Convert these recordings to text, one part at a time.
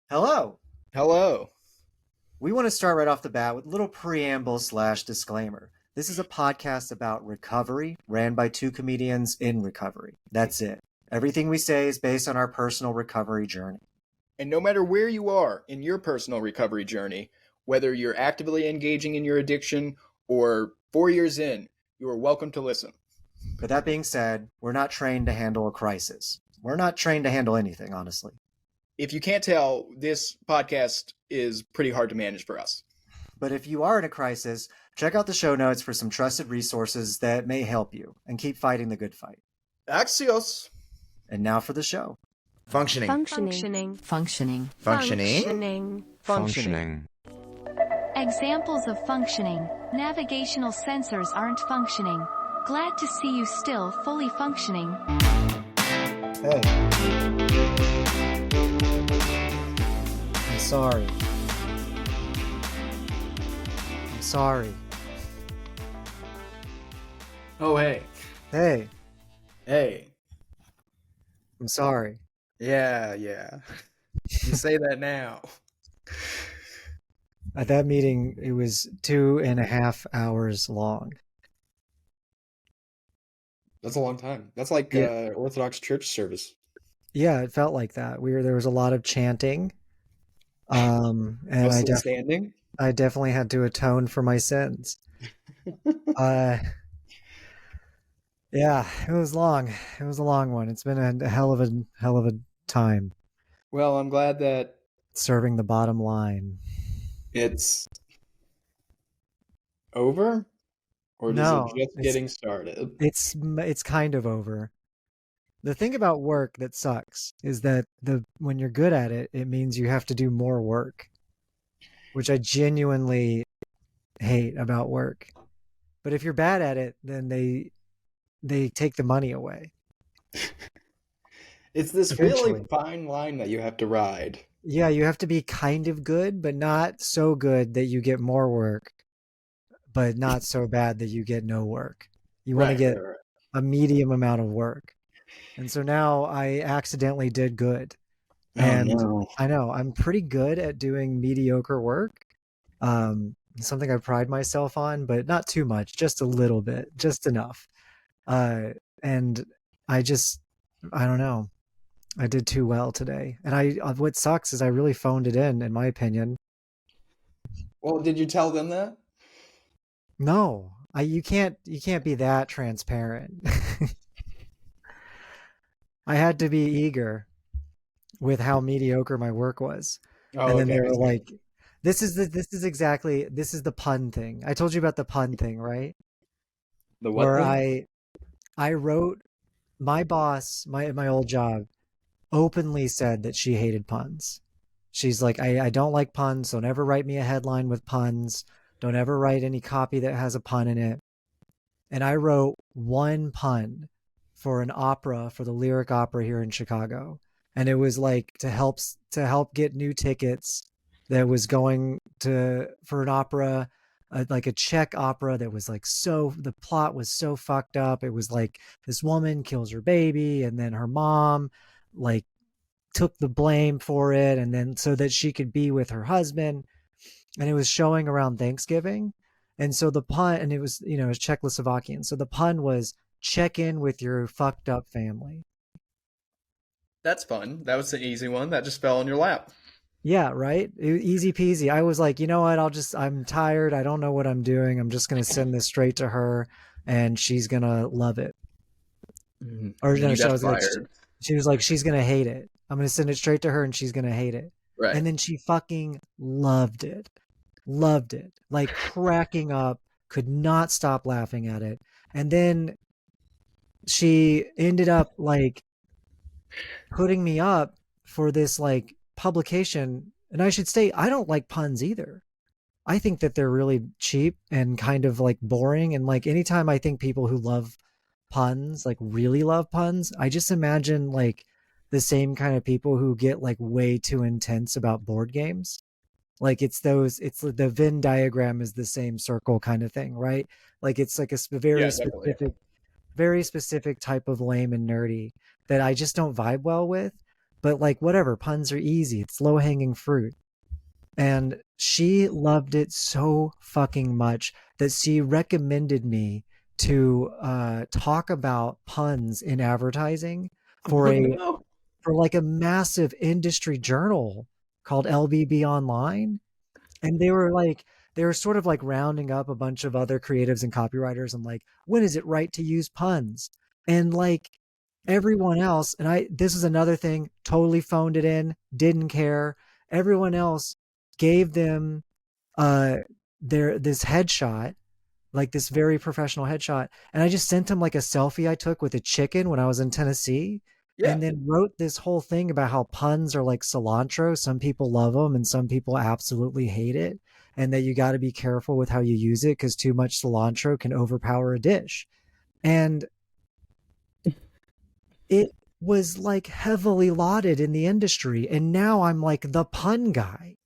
Hello. Hello. We want to start right off the bat with a little preamble/disclaimer. This is a podcast about recovery, ran by two comedians in recovery. That's it. Everything we say is based on our personal recovery journey. And no matter where you are in your personal recovery journey, whether you're actively engaging in your addiction or 4 years in, you are welcome to listen. But that being said, we're not trained to handle a crisis. We're not trained to handle anything, honestly. If you can't tell, this podcast is pretty hard to manage for us. But if you are in a crisis, check out the show notes for some trusted resources that may help you and keep fighting the good fight. Axios. And now for the show. Functioning. Functioning. Functioning. Functioning. Functioning. Examples of functioning. Navigational sensors aren't functioning. Glad to see you still fully functioning. Hey. I'm sorry. I'm sorry. Oh, hey. Hey, Hey. I'm sorry. Yeah. You say that now. At that meeting, it was 2.5 hours long. That's a long time. That's like Yeah. Orthodox church service. Yeah, it felt like that. There was a lot of chanting. And Mostly standing. I definitely had to atone for my sins. Yeah, it was long. It was a long one. It's been a hell of a time Well, I'm glad that serving the bottom line. it's over, or is No, it just getting started? it's kind of over. The thing about work that sucks is that when you're good at it, it means you have to do more work, which I genuinely hate about work. But if you're bad at it, then they take the money away. It's this Eventually. really fine line that you have to ride. Yeah, you have to be kind of good, but not so good that you get more work, but not so bad that you get no work. You want to get Right. a medium amount of work. And so now I accidentally did good. Oh, And no. I know I'm pretty good at doing mediocre work. Something I pride myself on, but not too much, just a little bit, just enough. And I don't know. I did too well today. And what sucks is I really phoned it in my opinion. Well, did you tell them that? No, you can't be that transparent. I had to be eager with how mediocre my work was. Oh, And then okay. they were like, this is the pun thing. I told you about the pun thing, right? The what Where thing? I wrote my boss, my old job, openly said that she hated puns. She's like, I don't like puns. Don't ever write me a headline with puns. Don't ever write any copy that has a pun in it. And I wrote one pun for an opera, for the Lyric Opera here in Chicago. And it was like to help get new tickets that was going for an opera, like a Czech opera that was like the plot was so fucked up. It was like this woman kills her baby and then her mom like took the blame for it, and then so that she could be with her husband. And it was showing around Thanksgiving. And so the pun, and it was, it was Czechoslovakian. So the pun was check in with your fucked up family. That's fun. That was the easy one. That just fell in your lap. Yeah, right? Easy peasy. I was like, you know what? I'm tired. I don't know what I'm doing. I'm just going to send this straight to her and she's going to love it. Or And no, you she got was like, fired. she was like, she's going to hate it. I'm going to send it straight to her and she's going to hate it. Right. And then she fucking loved it. Loved it. Like cracking up, could not stop laughing at it. And then she ended up like putting me up for this like publication. And I should say, I don't like puns either. I think that they're really cheap and kind of like boring. And like anytime I think people who love puns, like really love puns, I just imagine like the same kind of people who get like way too intense about board games. Like it's the Venn diagram is the same circle kind of thing, right? Like it's like a Yeah, definitely. very specific type of lame and nerdy that I just don't vibe well with. but like whatever, puns are easy. It's low hanging fruit. And she loved it so fucking much that she recommended me to talk about puns in advertising for Oh a no. for like a massive industry journal called LBB Online. And they were sort of like rounding up a bunch of other creatives and copywriters and like, when is it right to use puns? And like everyone else, and this is another thing, totally phoned it in, didn't care. Everyone else gave them uh this headshot, like this very professional headshot, and I just sent him like a selfie I took with a chicken when I was in Tennessee, Yeah. and then wrote this whole thing about how puns are like cilantro. Some people love them and some people absolutely hate it, and that you got to be careful with how you use it because too much cilantro can overpower a dish. And it was like heavily lauded in the industry, and now I'm like the pun guy,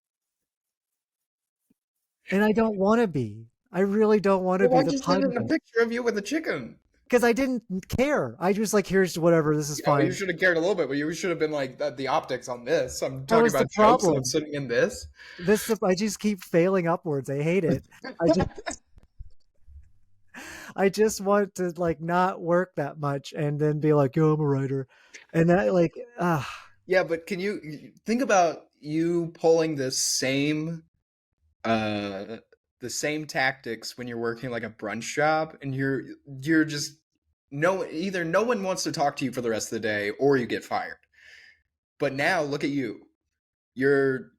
and I don't want to be. I really don't want to Well, be why'd the you send pun in a guy picture of you with a chicken? because I didn't care. I just like, here's whatever, this is You know, you fine. should have cared a little bit, but you should have been like the optics on this. I'm That talking was the about jokes and I'm problem. sitting in this. I just keep failing upwards. I hate it. I just I just want to like not work that much and then be like, yo, I'm a writer. And that like Yeah, but can you think about you pulling uh the same tactics when you're working like a brunch job and you're just no either no one wants to talk to you for the rest of the day or you get fired. But now look at you. You're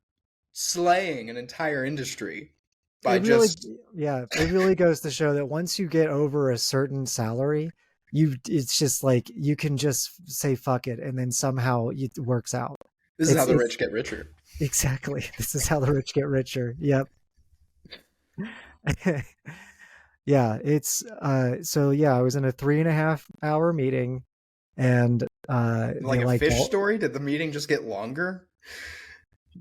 slaying an entire industry by it really, just yeah, it really goes to show that once you get over a certain salary, it's just like you can just say fuck it and then somehow it works out. this is how the It's rich get richer. exactly, this is how the rich get richer. Yep. Yeah, it's so yeah, I was in a 3.5 hour meeting, and Like they a like fish all, story, did the meeting just get longer?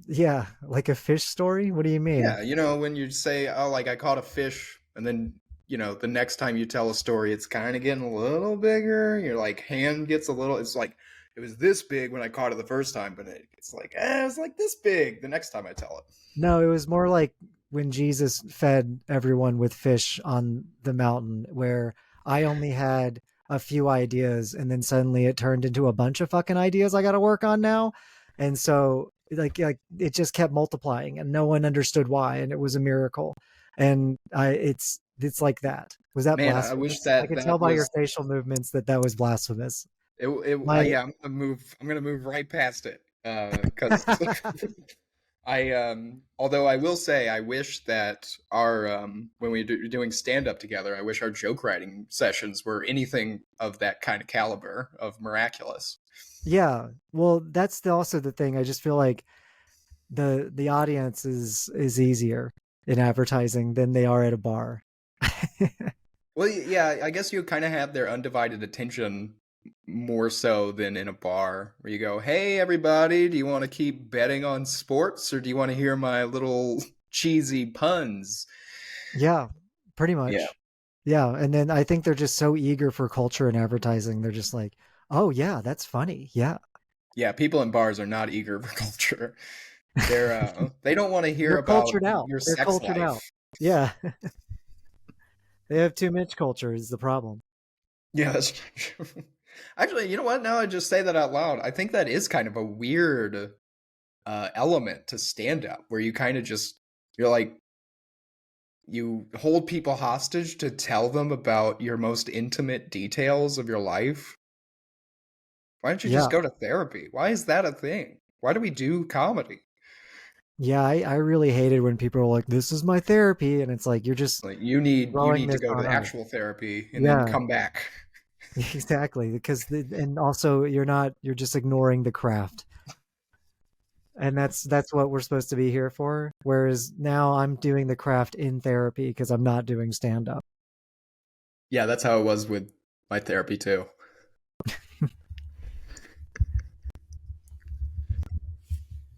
yeah, like a fish story. What do you mean? Yeah, you know, when you say, "Oh, like I caught a fish," and then, you know, the next time you tell a story, it's kind of getting a little bigger. Your like hand gets a little, it's like it was this big when I caught it the first time, but it's like, it was like this big the next time I tell it. No, it was more like when Jesus fed everyone with fish on the mountain, where I only had a few ideas, and then suddenly it turned into a bunch of fucking ideas I got to work on now, and so like it just kept multiplying, and no one understood why, and it was a miracle, and it's like that. Was that Man, I wish blasphemous? I that could tell that by your was facial movements that that was blasphemous. My yeah, I'm gonna move right past it. Because although I will say, I wish that our when we do doing stand up together, I wish our joke writing sessions were anything of that kind of caliber of miraculous. Yeah, well, that's also the thing. I just feel like the audience is easier in advertising than they are at a bar. Well, yeah, I guess you kind of have their undivided attention more so than in a bar where you go, "Hey, everybody, do you want to keep betting on sports, or do you want to hear my little cheesy puns?" Yeah, pretty Yeah, much. Yeah, and then I think they're just so eager for culture and advertising. They're just like, "Oh yeah, that's funny." Yeah. yeah. People in bars are not eager for culture. They don't want to hear They're about cultured out. your They're sex cultured out. life. Yeah. They have too much culture is the problem. Yeah, that's true. Actually, you know what? Now I just say that out loud. I think that is kind of a weird element to stand up, where you kind of just you're like you hold people hostage to tell them about your most intimate details of your life. Why don't you just Yeah. go to therapy? Why is that a thing? Why do we do comedy? Yeah, I really hated when people are like, "This is my therapy," and it's like you're just Like you throwing need to this go on to us. actual therapy and then Yeah, come back. exactly. Because and also you're just ignoring the craft. And that's what we're supposed to be here for. Whereas now I'm doing the craft in therapy because I'm not doing stand up. Yeah, that's how it was with my therapy too.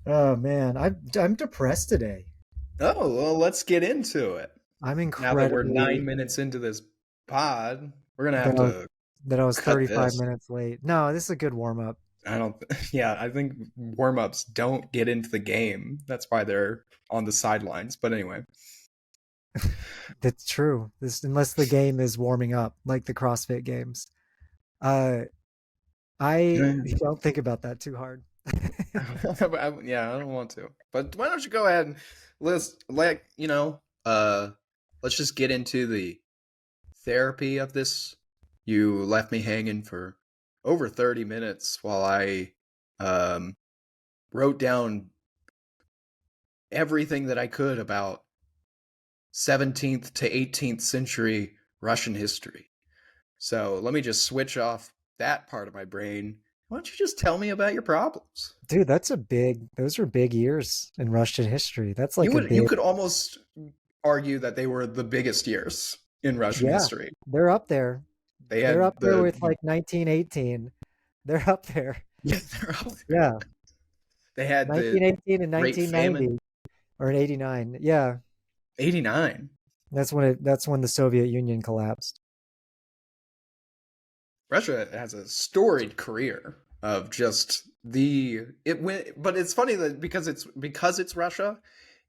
Oh man, I'm depressed today. Oh, well, let's get into it. I'm Now that we're incredibly 9 minutes into this pod, we're gonna that have I was to that I was cut 35 this. minutes late. No, this is a good warm up. I don't. Yeah, I think warm ups don't get into the game. That's why they're on the sidelines. But anyway, That's true. This unless the game is warming up, like the CrossFit games. Uh, I yeah, don't think about that too hard. I don't want to. But why don't you go ahead and let's just get into the therapy of this. You left me hanging for over 30 minutes while I um, wrote down everything that I could about 17th to 18th century Russian history. So let me just switch off that part of my brain. Why don't you just tell me about your problems? Dude, those are big years in Russian history. That's like a You big, could almost argue that they were the biggest years in Russian yeah, history. they're up there. They They're had up there with like 1918. They're up there. yeah, they're up there. Yeah, They had the 1918 and Great Famine, 1990 or in 89. Yeah, 89. that's when the Soviet Union collapsed. Russia has a storied career of just but it's funny that because it's Russia,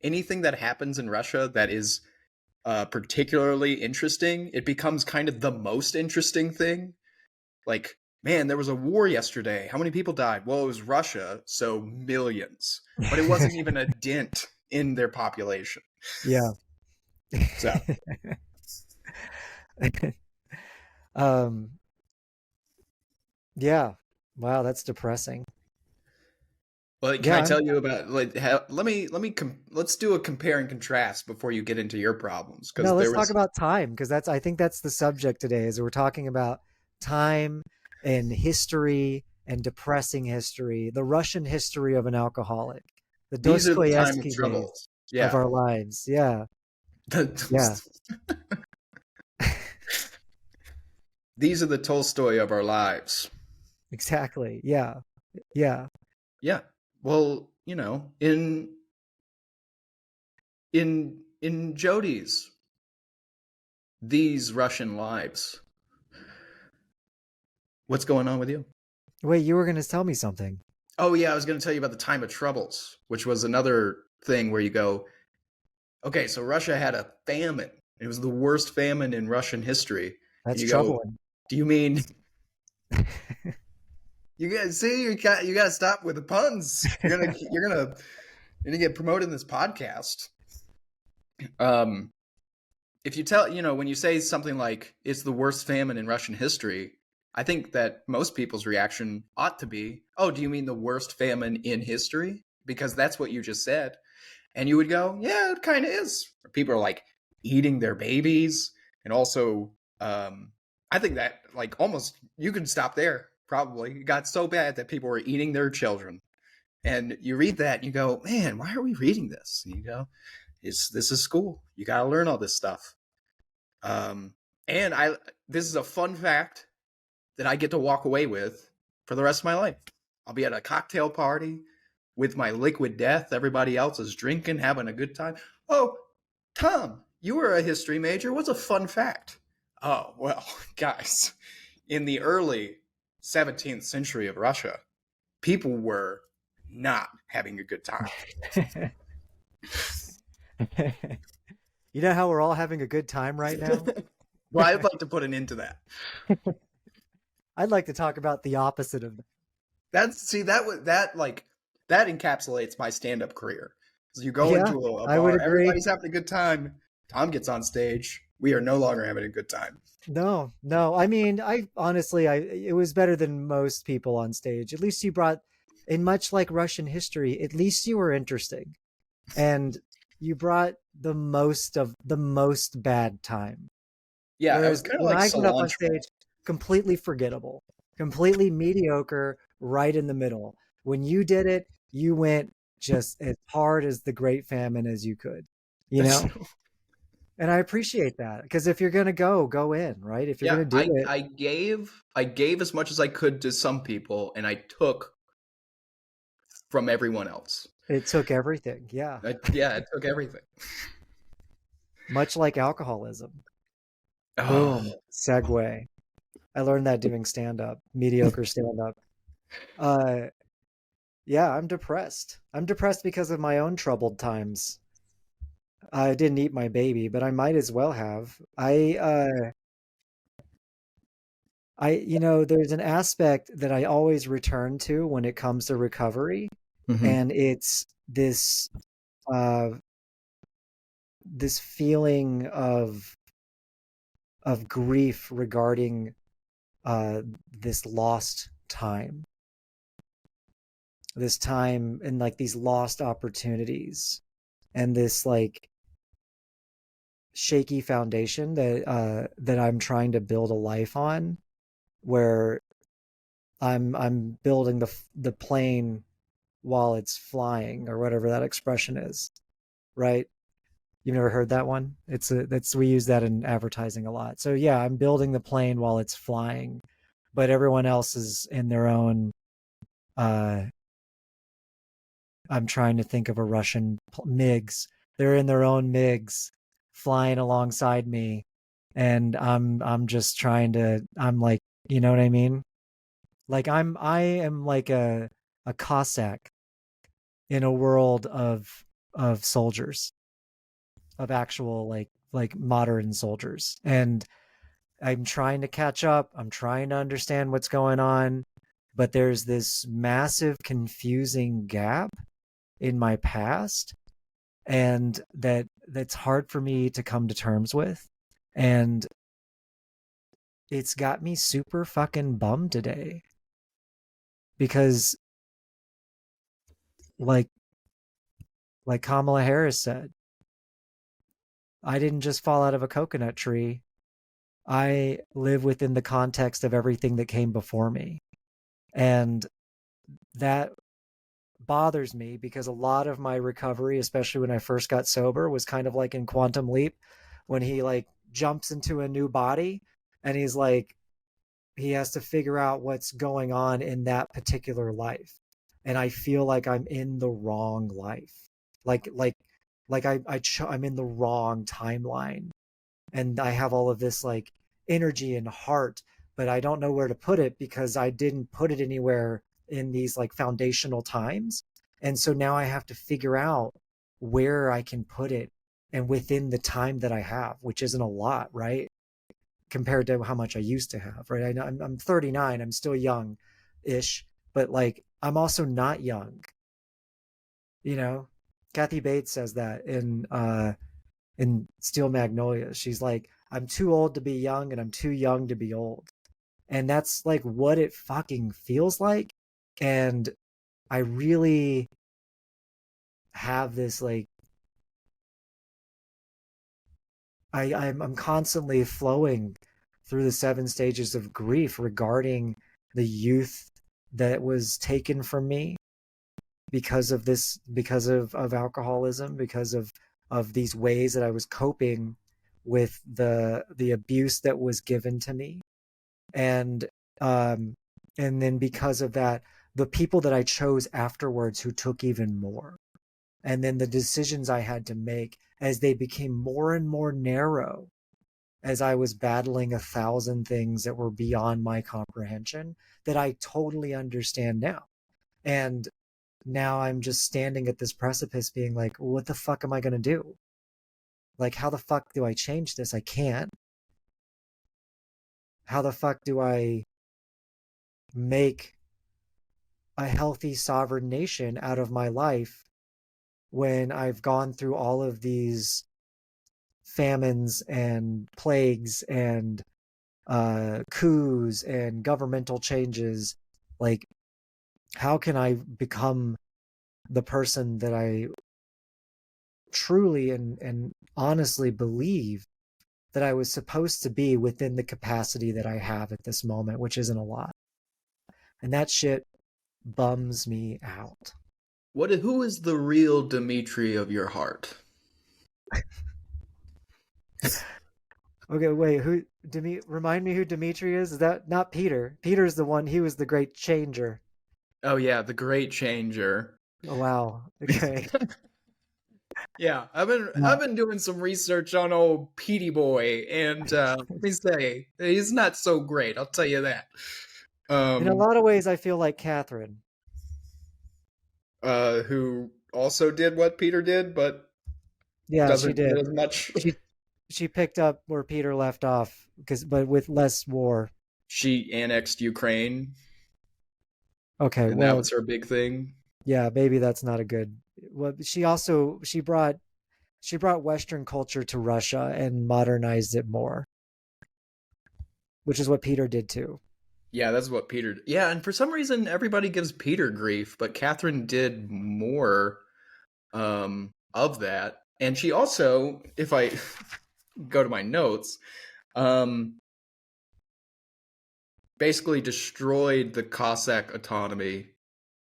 anything that happens in Russia that is particularly interesting, it becomes kind of the most interesting thing. Like, man, there was a war yesterday. How many people died? Well, it was Russia, so millions. But it wasn't even a dent in their population. Yeah. So, um yeah. Wow, that's depressing. but can Yeah, I tell you about like let's do a compare and contrast before you get into your problems because no, let's there talk was about time because that's I think that's the subject today is we're talking about time and history and depressing history, the Russian history of an alcoholic, the these are the time of Dostoevsky days troubles. of Yeah. our lives. Yeah. Yeah. These are the Tolstoy of our lives. Exactly. Yeah. Yeah. Yeah. Well, in Jody's These Russian Lives. What's going on with you? Wait, you were going to tell me something. Oh yeah, I was going to tell you about the time of troubles, which was another thing where you go, okay, so Russia had a famine. It was the worst famine in Russian history. And That's you go, troubling. do you mean you guys see you got to stop with the puns. You're gonna get promoted in this podcast. If you tell, when you say something like it's the worst famine in Russian history, I think that most people's reaction ought to be, oh, do you mean the worst famine in history? Because that's what you just said. And you would go, yeah, it kind of is. People are like eating their babies. And also, I think that like almost you could stop there. Probably it got so bad that people were eating their children. And you read that and you go, man, why are we reading this? And you go, this is school. You got to learn all this stuff. And this is a fun fact that I get to walk away with for the rest of my life. I'll be at a cocktail party with my liquid death. Everybody else is drinking, having a good time. Oh, Tom, you were a history major. What's a fun fact? Oh, well, guys, in the early 17th century of Russia, people were not having a good time. You know how we're all having a good time right now? Well, I'd like to put an end to that. I'd like to talk about the opposite of that. That encapsulates my stand-up career. So you go into a I would bar, agree. everybody's having a good time. Tom gets on stage. We are no longer having a good time. No. I mean, I honestly, it was better than most people on stage. At least you brought, in much like Russian history, at least you were interesting, and you brought the most bad time. Yeah, I was Whereas kind of when like I get up on cilantro. stage, completely forgettable, completely mediocre, right in the middle. When you did it, you went just as hard as the Great Famine as you could, you know? And I appreciate that because if you're going to go in, right? If you're Yeah, going to do it, I gave as much as I could to some people, and I took from everyone else. it took everything. Yeah. It took everything. Much like alcoholism. Oh, Boom. Segue. I learned that doing stand up, mediocre stand up. Uh, yeah, I'm depressed. I'm depressed because of my own troubled times. I didn't eat my baby, but I might as well have. There's an aspect that I always return to when it comes to recovery, Mm-hmm. and it's uh, this feeling of grief regarding uh, this lost time, this time and like these lost opportunities, and this like shaky foundation that I'm trying to build a life on, where I'm building the plane while it's flying, or whatever that expression is, right? You've never heard that one? That's we use that in advertising a lot. So yeah, I'm building the plane while it's flying, but everyone else is in their own. Uh, I'm trying to think of a Russian MiGs. They're in their own MiGs, flying alongside me, and I'm just trying to. I'm like, you know what I mean? Like I am like a Cossack in a world of soldiers, of actual like modern soldiers, and I'm trying to catch up. I'm trying to understand what's going on, but there's this massive confusing gap in my past, and that's hard for me to come to terms with, and it's got me super fucking bummed today because like like Kamala Harris said, I didn't just fall out of a coconut tree. I live within the context of everything that came before me. And that bothers me because a lot of my recovery, especially when I first got sober, was kind of like in Quantum Leap, when he like jumps into a new body and he's like, he has to figure out what's going on in that particular life. And I feel like I'm in the wrong life. Like like I'm in the wrong timeline, and I have all of this like energy and heart, but I don't know where to put it because I didn't put it anywhere in these like foundational times. And so now I have to figure out where I can put it and within the time that I have, which isn't a lot, right? Compared to how much I used to have, right? I'm 39, I'm still young ish, but like I'm also not young, you know? Kathy Bates says that in Steel Magnolias. She's like, I'm too old to be young and I'm too young to be old. And that's like what it fucking feels like. And I really have this like I'm constantly flowing through the seven stages of grief regarding the youth that was taken from me because of this, because of alcoholism, because of these ways that I was coping with the abuse that was given to me. And um and then because of that, the people that I chose afterwards who took even more, and then the decisions I had to make as they became more and more narrow, as I was battling 1,000 things that were beyond my comprehension that I totally understand now. And now I'm just standing at this precipice being like, well, what the fuck am I going to do? Like, how the fuck do I change this? I can't. How the fuck do I make a healthy sovereign nation out of my life when I've gone through all of these famines and plagues and coups and governmental changes? Like, how can I become the person that I truly and honestly believe that I was supposed to be within the capacity that I have at this moment, which isn't a lot? And that shit bums me out. Who is the real Dimitri of your heart? Okay, wait, remind me who Dimitri is? Is that not Peter? Peter's the one, he was the great changer. Oh yeah, the great changer. Oh wow. Okay. Yeah, I've been doing some research on old Petey boy, and let me say he's not so great. I'll tell you that. In a lot of ways, I feel like Catherine. Who also did what Peter did, but Yeah, she doesn't did. as much. She she picked up where Peter left off, but with less war. She annexed Ukraine, Okay, and that well, was her big thing. yeah, maybe that's not a good. Well, she brought Western culture to Russia and modernized it more, which is what Peter did too. Yeah, that's what Peter. Yeah, and for some reason, everybody gives Peter grief, but Catherine did more of that. And she also, if I go to my notes, um, basically destroyed the Cossack autonomy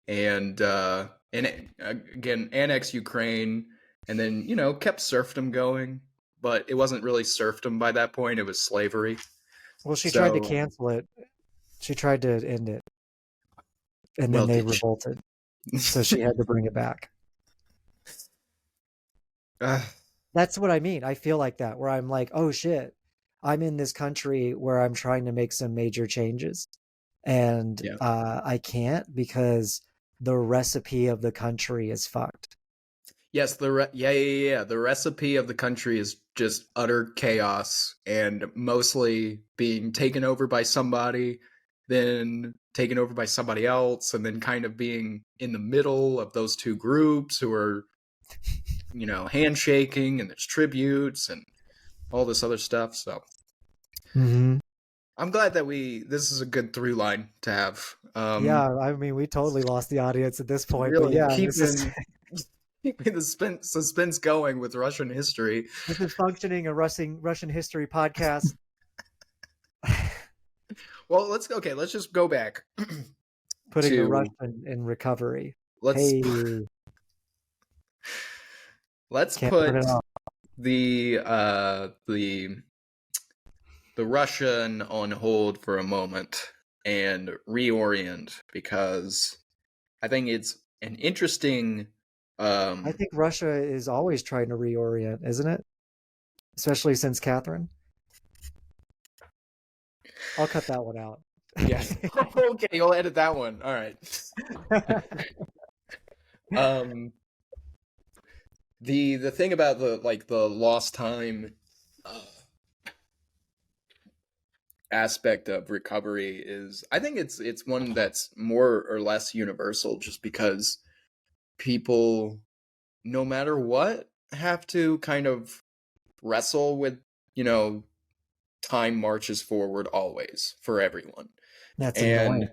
and again annexed Ukraine, and then kept serfdom going, but it wasn't really serfdom by that point; it was slavery. Well, she tried to So, cancel it. She tried to end it, and then well, they did revolted, so she? she had to bring it back. uh, That's what I mean. I feel like that, where I'm like, oh shit, I'm in this country where I'm trying to make some major changes, and yeah. I can't because the recipe of the country is fucked. Yes, yeah. The recipe of the country is just utter chaos and mostly being taken over by somebody, then taken over by somebody else, and then kind of being in the middle of those two groups who are, handshaking, and there's tributes and all this other stuff. So Mm-hmm. I'm glad that this is a good through line to have. Yeah, I mean, we totally lost the audience at this point, but Really yeah, this is keeping the suspense going with Russian history. this is functioning a Russian history podcast. Well, let's just go back Putting the to Russian in recovery. let's Hey, let's can't turn put it off. the Russian on hold for a moment and reorient, because I think it's an interesting I think Russia is always trying to reorient, isn't it? Especially since Catherine. I'll cut that one out. yes. Okay, you'll edit that one. All right. um the thing about the lost time uh, aspect of recovery is, I think it's one that's more or less universal, just because people, no matter what, have to kind of wrestle with, time marches forward always for everyone. That's annoying. And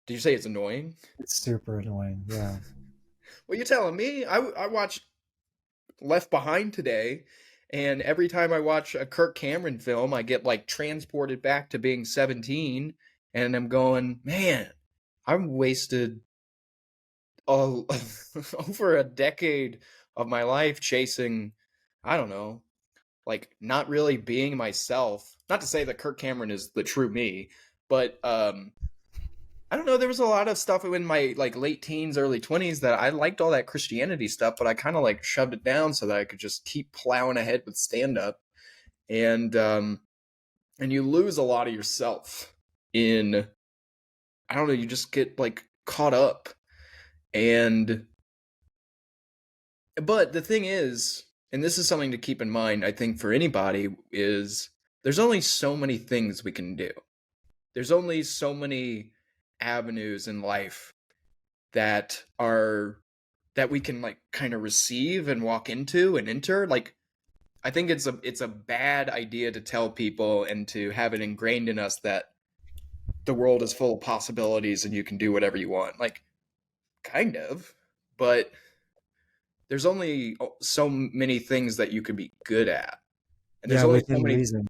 did you say it's annoying? It's super annoying. Yeah. Well, you're telling me. I watched Left Behind today, and every time I watch a Kirk Cameron film, I get like transported back to being 17, and I'm going, man, I've wasted all over a decade of my life chasing, I don't know, like not really being myself. Not to say that Kirk Cameron is the true me, but I don't know, there was a lot of stuff in my like late teens, early 20s that I liked, all that Christianity stuff, but I kind of like shoved it down so that I could just keep plowing ahead with stand up. And you lose a lot of yourself in, I don't know, you just get like caught up. And but the thing is, and this is something to keep in mind, I think, for anybody, is there's only so many things we can do. There's only so many avenues in life that we can like kind of receive and walk into and enter. Like, I think it's a bad idea to tell people and to have it ingrained in us that the world is full of possibilities and you can do whatever you want. Like, kind of, but there's only so many things that you can be good at, and there's Yeah, only so within many. reason.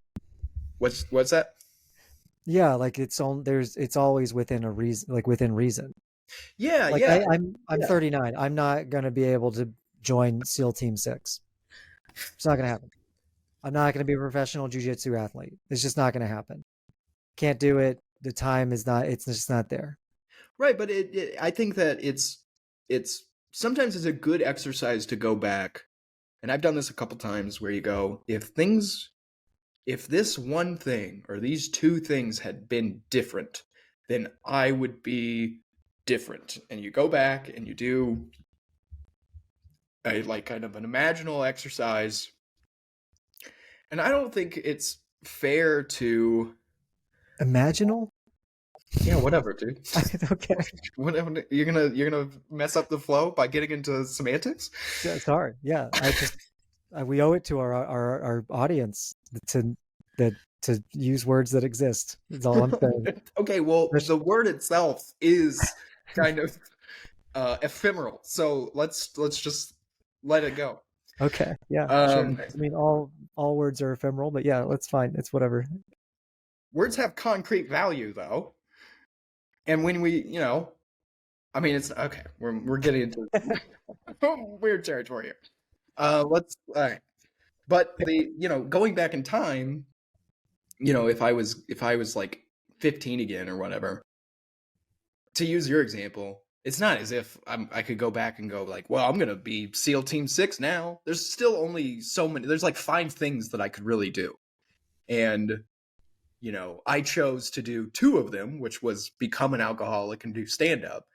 What's that? Yeah, like it's always within a reason, like within reason. Yeah, Like yeah, I'm yeah. 39. I'm not gonna be able to join SEAL Team 6. It's not gonna happen. I'm not gonna be a professional jujitsu athlete. It's just not gonna happen. Can't do it. The time is not. It's just not there. Right, but I think that it's sometimes it's a good exercise to go back, and I've done this a couple times, where you go, if this one thing or these two things had been different, then I would be different. And you go back and you do a like kind of an imaginal exercise. And I don't think it's fair to Imaginal? yeah, whatever, dude. Okay. Whatever you're gonna mess up the flow by getting into semantics? Sorry. Yeah. We owe it to our audience to that to use words that exist. That's all I'm saying. Okay, well, the word itself is kind of ephemeral, so let's just let it go. Okay. Yeah. Sure. I mean, all words are ephemeral, but yeah, that's fine. It's whatever. Words have concrete value, though, and when we, I mean, it's okay. We're getting into weird territory here. Let's all right. But going back in time, if I was like 15 again or whatever, to use your example, it's not as if I could go back and go like, well, I'm gonna be SEAL Team 6 now. There's still only so many. There's like 5 things that I could really do, and I chose to do 2 of them, which was become an alcoholic and do stand up.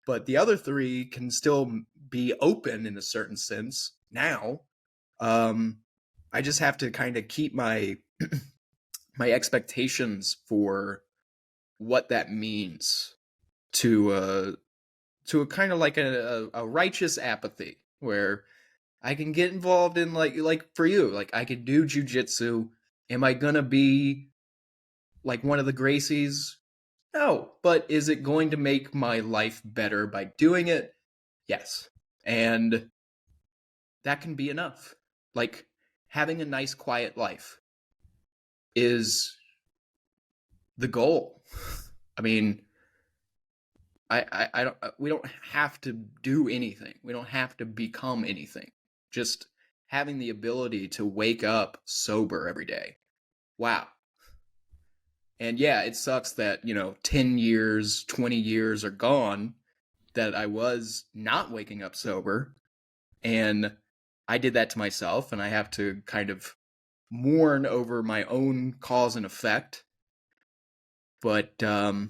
But the other 3 can still be open in a certain sense now. I just have to kind of keep my my expectations for what that means to a kind of like a righteous apathy where I can get involved in like for you, like I could do jujitsu. Am I gonna be like one of the Gracies? No, but is it going to make my life better by doing it? Yes. And that can be enough. Like having a nice quiet life is the goal. I mean, I don't we don't have to do anything. We don't have to become anything. Just having the ability to wake up sober every day. Wow. And yeah, it sucks that, 10 years, 20 years are gone that I was not waking up sober. And I did that to myself, and I have to kind of mourn over my own cause and effect. But I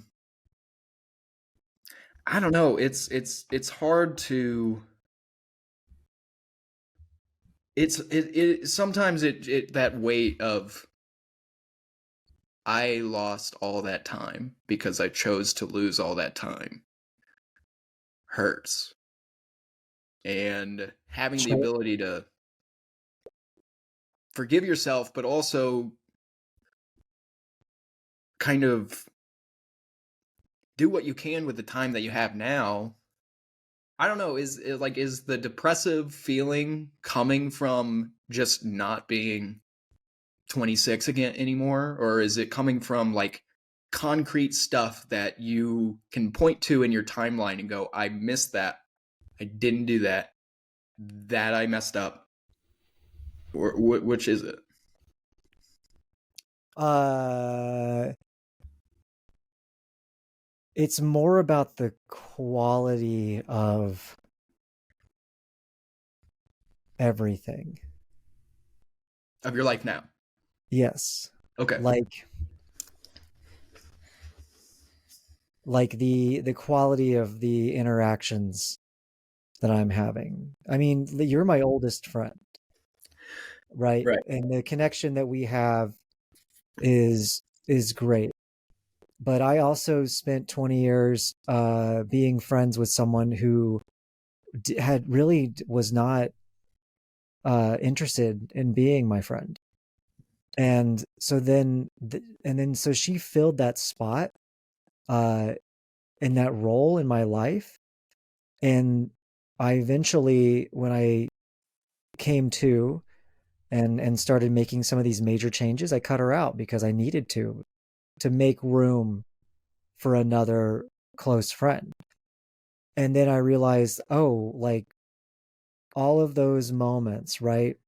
don't know. It's hard to. It sometimes it that weight of I lost all that time because I chose to lose all that time hurts. And having the ability to forgive yourself, but also kind of do what you can with the time that you have now. I don't know, is the depressive feeling coming from just not being 26 again anymore, or is it coming from like concrete stuff that you can point to in your timeline and go, I missed that, I didn't do that, that I messed up, or which is it? It's more about the quality of everything Of your life now? Yes. Okay. Like the quality of the interactions that I'm having. I mean, you're my oldest friend, right? And the connection that we have is great. But I also spent 20 years being friends with someone who was not interested in being my friend. And so then so she filled that spot in that role in my life. And I eventually, when I came to and started making some of these major changes, I cut her out because I needed to make room for another close friend. And then I realized, oh, like all of those moments, right,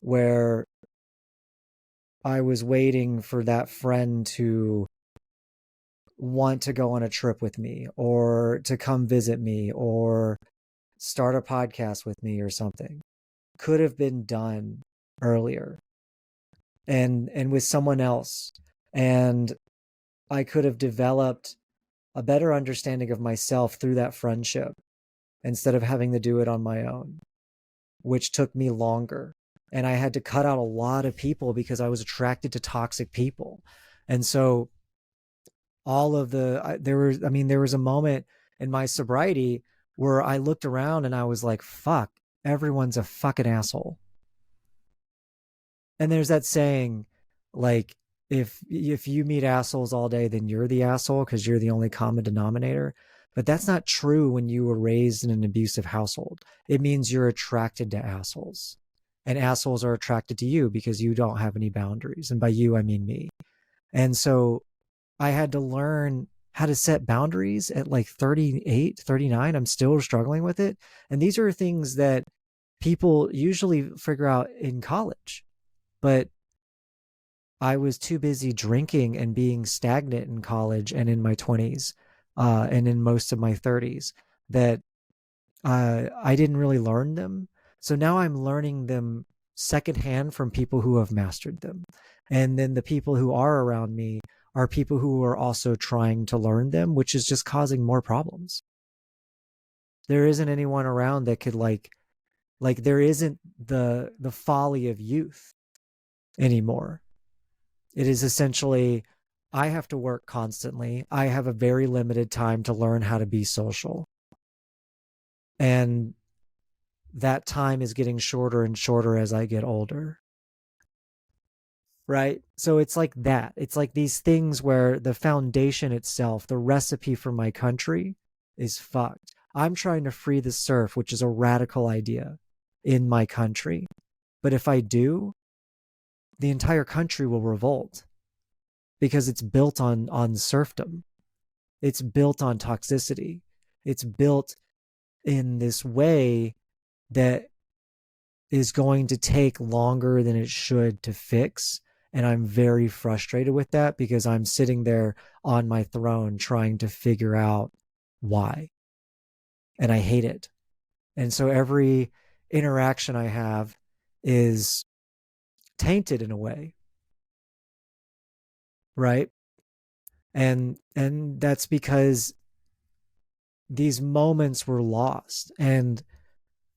where I was waiting for that friend to want to go on a trip with me or to come visit me or start a podcast with me or something, could have been done earlier and with someone else. And I could have developed a better understanding of myself through that friendship instead of having to do it on my own, which took me longer. And I had to cut out a lot of people because I was attracted to toxic people. And so all of there was a moment in my sobriety where I looked around and I was like, fuck, everyone's a fucking asshole. And there's that saying, like, if you meet assholes all day, then you're the asshole because you're the only common denominator. But that's not true when you were raised in an abusive household. It means you're attracted to assholes. And assholes are attracted to you because you don't have any boundaries. And by you, I mean me. And so I had to learn how to set boundaries at like 38, 39. I'm still struggling with it. And these are things that people usually figure out in college. But I was too busy drinking and being stagnant in college and in my 20s and in most of my 30s that I didn't really learn them. So now I'm learning them secondhand from people who have mastered them. And then the people who are around me are people who are also trying to learn them, which is just causing more problems. There isn't anyone around that could like there isn't the folly of youth anymore. It is essentially, I have to work constantly. I have a very limited time to learn how to be social. And that time is getting shorter and shorter as I get older. Right? So it's like that. It's like these things where the foundation itself, the recipe for my country is fucked. I'm trying to free the serf, which is a radical idea in my country. But if I do, the entire country will revolt because it's built on serfdom. It's built on toxicity. It's built in this way that is going to take longer than it should to fix. And I'm very frustrated with that because I'm sitting there on my throne trying to figure out why. And I hate it. And so every interaction I have is tainted in a way. Right? And that's because these moments were lost. And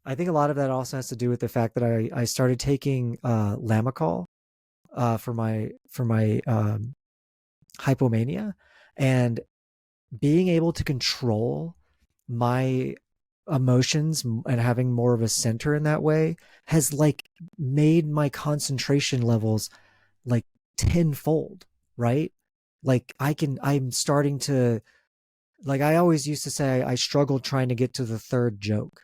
I think a lot of that also has to do with the fact that I started taking Lamictal for my hypomania, and being able to control my emotions and having more of a center in that way has like made my concentration levels like tenfold, right? Like I'm starting to, like I always used to say, I struggled trying to get to the third joke.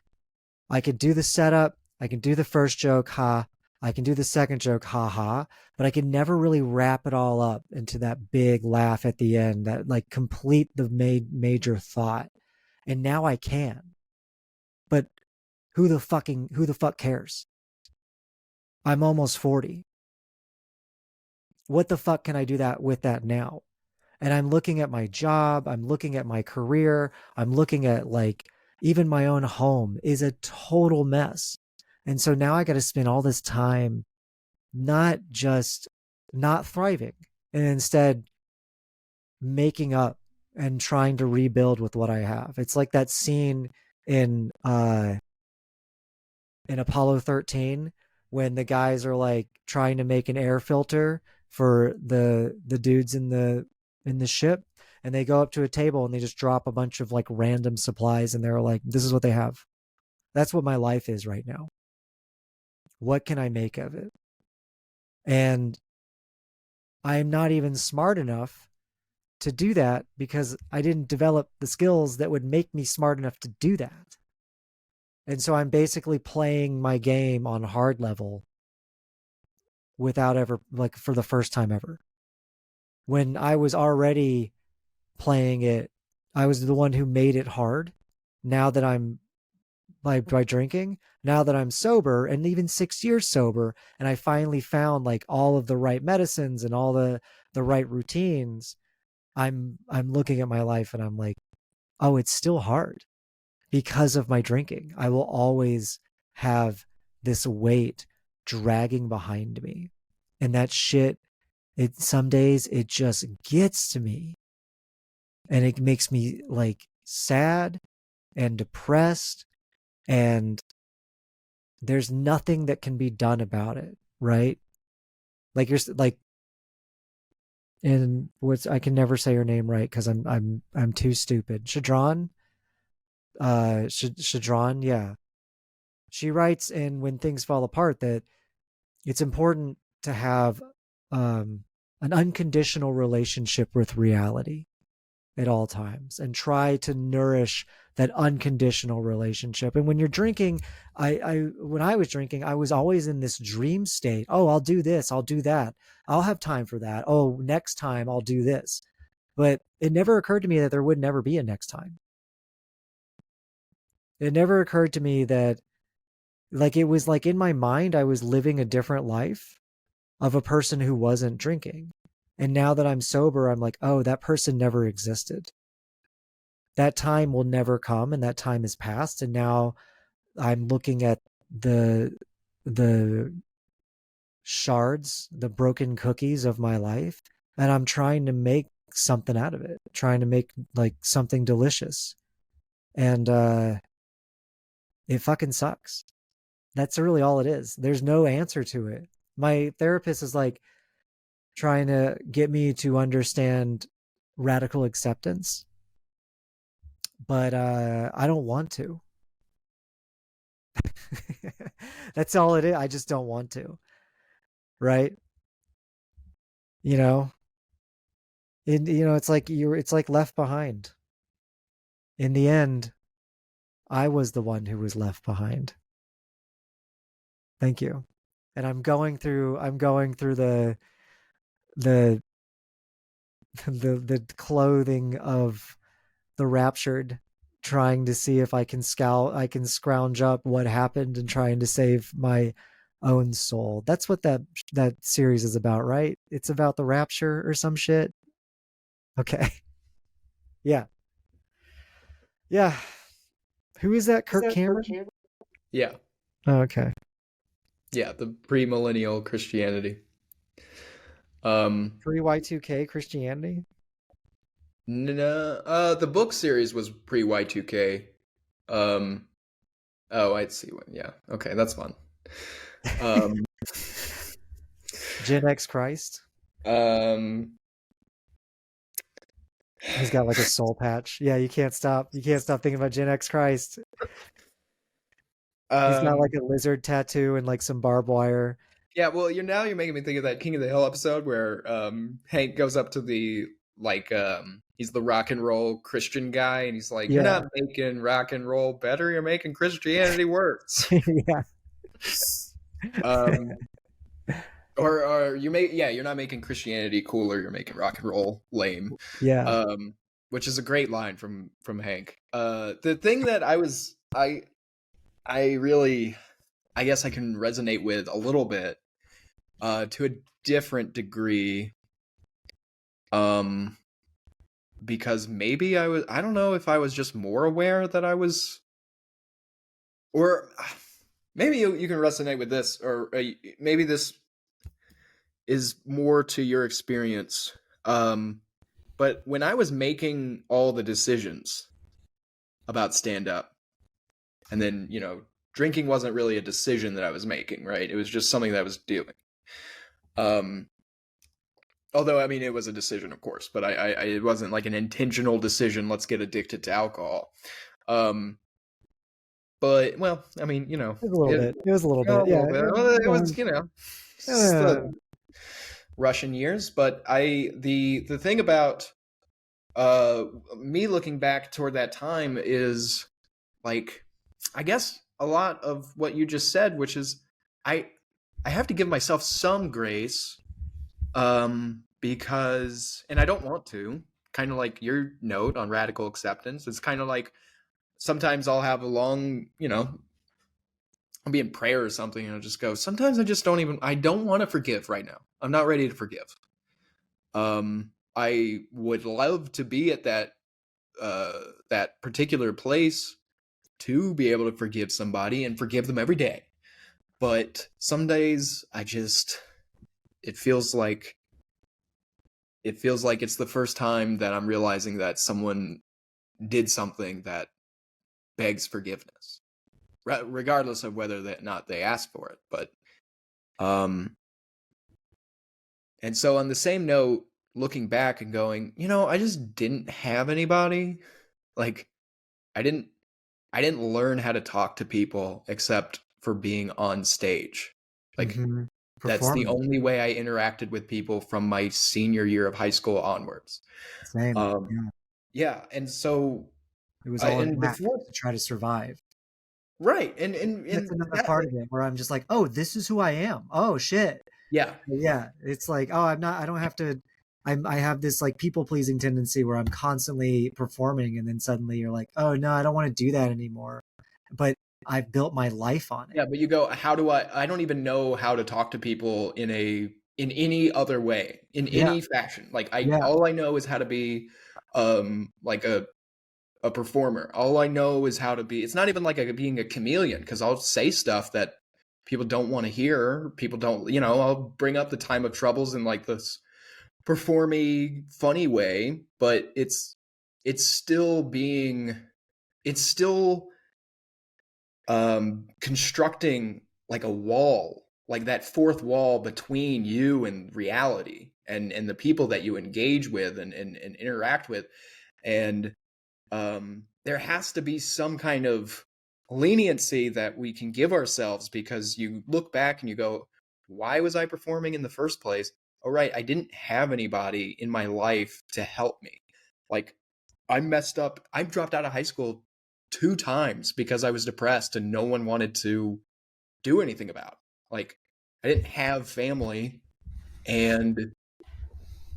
I could do the setup, I can do the first joke, ha. I can do the second joke, ha ha. But I can never really wrap it all up into that big laugh at the end that like complete the major thought. And now I can. But who the fuck cares? I'm almost 40. What the fuck can I do that with that now? And I'm looking at my job, I'm looking at my career, I'm looking at like even my own home is a total mess. And so now I got to spend all this time not just not thriving and instead making up and trying to rebuild with what I have. It's like that scene in Apollo 13 when the guys are like trying to make an air filter for the dudes in the ship, and they go up to a table and they just drop a bunch of like random supplies and they're like, this is what they have. That's what my life is right now. What can I make of it? And I'm not even smart enough to do that because I didn't develop the skills that would make me smart enough to do that. And so I'm basically playing my game on hard level without ever, like for the first time ever. When I was already playing it, I was the one who made it hard. Now that I'm by drinking, now that I'm sober and even 6 years sober, and I finally found like all of the right medicines and all the right routines, I'm looking at my life and I'm like, oh, it's still hard because of my drinking. I will always have this weight dragging behind me. And that shit, it some days it just gets to me. and it makes me like sad and depressed, and there's nothing that can be done about it, right? Like you're like, and what's, I can never say her name right because I'm too stupid. Shadron, Shadron, yeah. She writes in When Things Fall Apart that it's important to have an unconditional relationship with reality at all times and try to nourish that unconditional relationship. And when you're drinking, I when I was drinking, I was always in this dream state. Oh, I'll do this, I'll do that. I'll have time for that. Oh, next time I'll do this. But it never occurred to me that there would never be a next time. It never occurred to me that, like, it was like in my mind I was living a different life of a person who wasn't drinking. And now that I'm sober, I'm like, oh, that person never existed. That time will never come, and that time is past. And now I'm looking at the shards, the broken cookies of my life, and I'm trying to make something out of it, trying to make like something delicious. And it fucking sucks. That's really all it is. There's no answer to it. My therapist is like trying to get me to understand radical acceptance, but I don't want to. That's all it is. I just don't want to. Right? You know, it's like it's like Left Behind. In the end, I was the one who was left behind. Thank you. And I'm going through the the clothing of the raptured, trying to see if I can scrounge up what happened and trying to save my own soul. That's what that series is about, right? It's about the rapture or some shit. Okay. Yeah. Yeah. Who is that? Kirk Cameron? Yeah. Oh, okay. Yeah, the pre-millennial Christianity. Pre Y2K Christianity? No, the book series was pre-Y2K. Oh, I'd see one. Yeah. Okay, that's fun. Um, Gen X Christ? um, He's got like a soul patch. Yeah, you can't stop. You can't stop thinking about Gen X Christ. He's got like a lizard tattoo and like some barbed wire. Yeah, well, you're making me think of that King of the Hill episode where Hank goes up to the he's the rock and roll Christian guy and he's like, "You're Yeah. not making rock and roll better, you're making Christianity worse." Yeah. Um or you're not making Christianity cooler, you're making rock and roll lame. Yeah. Which is a great line from Hank. The thing that I really, I guess I can resonate with a little bit, to a different degree, because maybe I don't know if I was just more aware that I was, or maybe you can resonate with this, or maybe this is more to your experience. But when I was making all the decisions about stand up, and then, drinking wasn't really a decision that I was making, right? It was just something that I was doing. Although, I mean, it was a decision, of course, but it wasn't like an intentional decision. Let's get addicted to alcohol. But, well, I mean, It was a little bit. It was a little bit. Yeah. Well, it was, the Russian years. But the thing about me looking back toward that time is like, I guess a lot of what you just said, which is I have to give myself some grace, because, and I don't want to, kind of like your note on radical acceptance. It's kind of like sometimes I'll have a long, I'll be in prayer or something and I'll just go, sometimes I don't want to forgive right now. I'm not ready to forgive. I would love to be at that particular place to be able to forgive somebody and forgive them every day. But some days it feels like it feels like it's the first time that I'm realizing that someone did something that begs forgiveness, regardless of whether or not they asked for it. But and so on the same note, looking back and going, I just didn't have anybody. Like I didn't learn how to talk to people except for being on stage. Like Mm-hmm. that's the Performing. only way I interacted with people from my senior year of high school onwards. Same. Yeah. Yeah, and so It was all an and act before, to try to survive. right, and That's and another that, part of it where I'm just like, oh, this is who I am. Oh shit. yeah, Yeah. It's like, oh, I don't have to, I have this like people pleasing tendency where I'm constantly performing and then suddenly you're like, oh no, I don't want to do that anymore. But I've built my life on it. yeah, but you go, how do I don't even know how to talk to people in any other way, in Yeah. any fashion. Like Yeah. all I know is how to be like a performer. All I know is how to be. It's not even like being a chameleon, because I'll say stuff that people don't want to hear. People don't, I'll bring up the time of troubles in like this performy, funny way, but it's still being, it's still constructing like a wall, like that fourth wall between you and reality, and the people that you engage with and interact with. And there has to be some kind of leniency that we can give ourselves, because you look back and you go, why was I performing in the first place? Oh, right, I didn't have anybody in my life to help me. Like, I messed up. I dropped out of high school 2 times because I was depressed and no one wanted to do anything about it. Like, I didn't have family and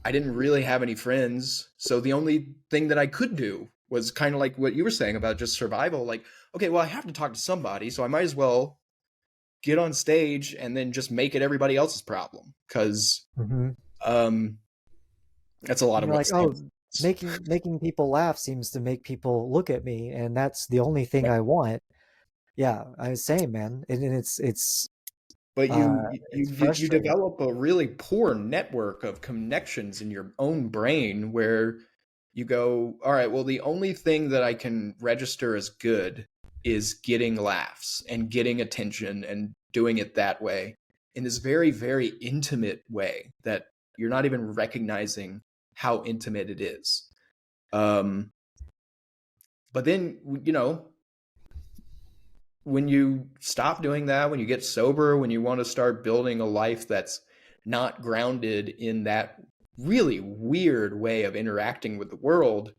I didn't really have any friends. So the only thing that I could do was kind of like what you were saying about just survival. Like, okay, well, I have to talk to somebody, so I might as well get on stage and then just make it everybody else's problem, because Mm-hmm. um, that's a lot And of you're what like, oh, stands. making people laugh seems to make people look at me, and that's the only thing I want. Yeah, I was saying, man, and But it's you frustrating. develop a really poor network of connections in your own brain, where you go, all right, well, the only thing that I can register as good is getting laughs and getting attention and doing it that way, in this very, very intimate way that you're not even recognizing how intimate it is. But then, when you stop doing that, when you get sober, when you want to start building a life that's not grounded in that really weird way of interacting with the world,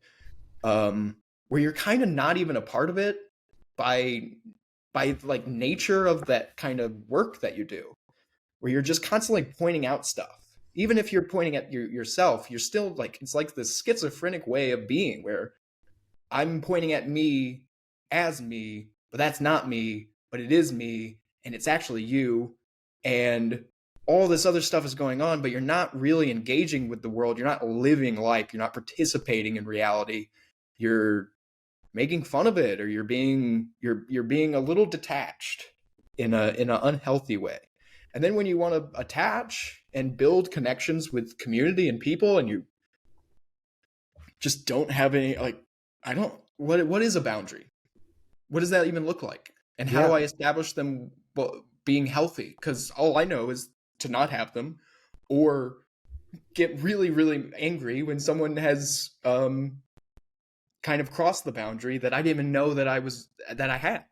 where you're kind of not even a part of it by like nature of that kind of work that you do, where you're just constantly pointing out stuff. Even if you're pointing at yourself, you're still like, it's like this schizophrenic way of being, where I'm pointing at me as me, but that's not me, but it is me, and it's actually you. And all this other stuff is going on, but you're not really engaging with the world. You're not living life. You're not participating in reality. You're making fun of it, or you're being a little detached in an unhealthy way. And then when you want to attach and build connections with community and people, and you just don't have any, like, I don't, what is a boundary? What does that even look like? And how do Yeah. I establish them being healthy? Because all I know is to not have them, or get really, really angry when someone has kind of crossed the boundary that I didn't even know that I had.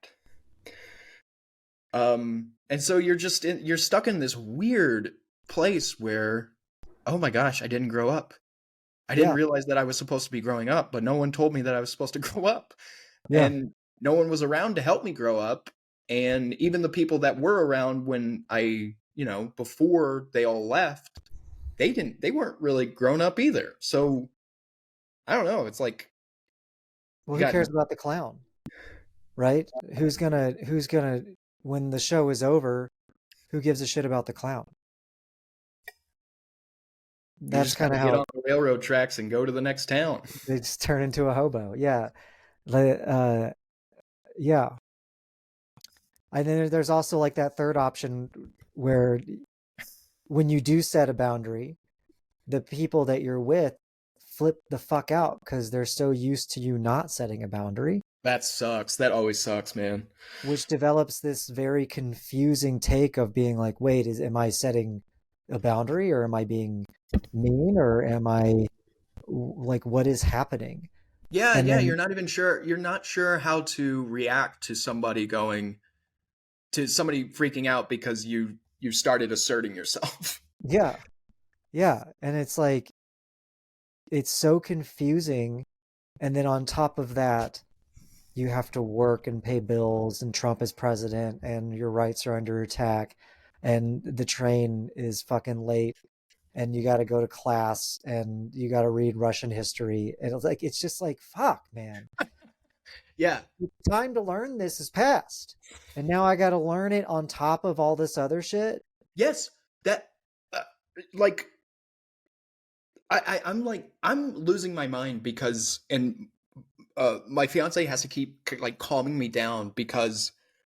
And so you're stuck in this weird place where, oh my gosh, I didn't grow up. I didn't Yeah. realize that I was supposed to be growing up, but no one told me that I was supposed to grow up. Yeah. And no one was around to help me grow up. And even the people that were around when before they all left, they weren't really grown up either. So I don't know. It's like, Well, you who got, cares about the clown, right? Who's gonna when the show is over, who gives a shit about the clown? you That's just got kind to of get how on the railroad tracks and go to the next town. they just turn into a hobo. Yeah. Yeah. And then there's also like that third option where when you do set a boundary, the people that you're with flip the fuck out because they're so used to you not setting a boundary, That sucks. That always sucks, man. which develops this very confusing take of being like, wait, am I setting a boundary, or am I being mean, or am I, like, what is happening? Yeah, And yeah, then, you're not sure how to react to somebody freaking out because you started asserting yourself. yeah, yeah. And it's like, it's so confusing. And then on top of that, you have to work and pay bills, and Trump is president, and your rights are under attack, and the train is fucking late, and you got to go to class, and you got to read Russian history. And it's just like, fuck, man. Yeah. The time to learn this is past. And now I got to learn it on top of all this other shit. Yes. That uh, like I'm losing my mind because and my fiance has to keep like calming me down because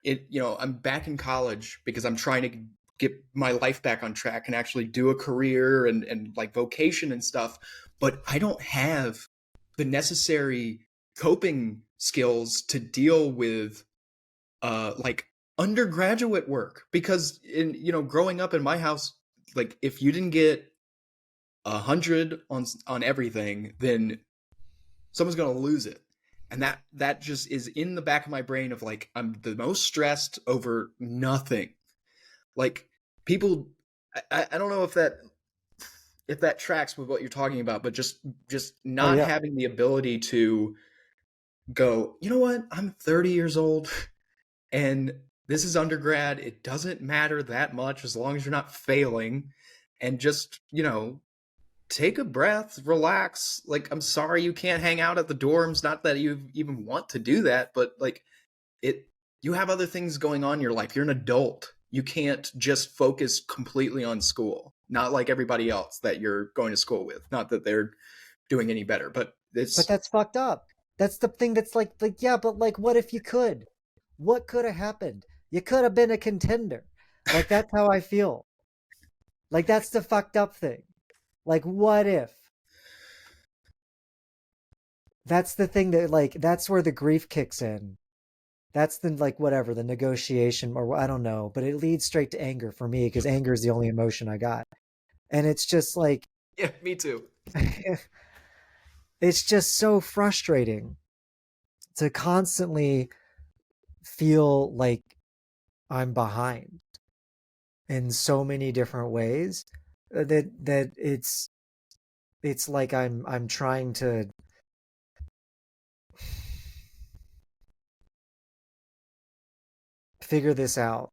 I'm back in college because I'm trying to get my life back on track and actually do a career and like vocation and stuff, but I don't have the necessary coping skills to deal with like undergraduate work because in growing up in my house, like if you didn't get 100 on everything, then someone's gonna lose it. And that just is in the back of my brain of like I'm the most stressed over nothing. Like people, I don't know if that tracks with what you're talking about, but just Oh, not yeah. having the ability to go, you know what, I'm 30 years old and this is undergrad. It doesn't matter that much as long as you're not failing, and just take a breath, relax. Like, I'm sorry you can't hang out at the dorms. Not that you even want to do that, but like it, you have other things going on in your life. You're an adult. You can't just focus completely on school. Not like everybody else that you're going to school with. Not that they're doing any better, but But it's that's fucked up. That's the thing that's like, yeah, but like, what if you could? What could have happened? You could have been a contender. Like, that's how I feel. Like, that's the fucked up thing. Like, what if? That's the thing that, like, that's where the grief kicks in. That's the, like, whatever, the negotiation, or I don't know, but it leads straight to anger for me because anger is the only emotion I got. And it's just like, yeah, me too. it's just so frustrating to constantly feel like I'm behind in so many different ways, that it's like I'm trying to figure this out.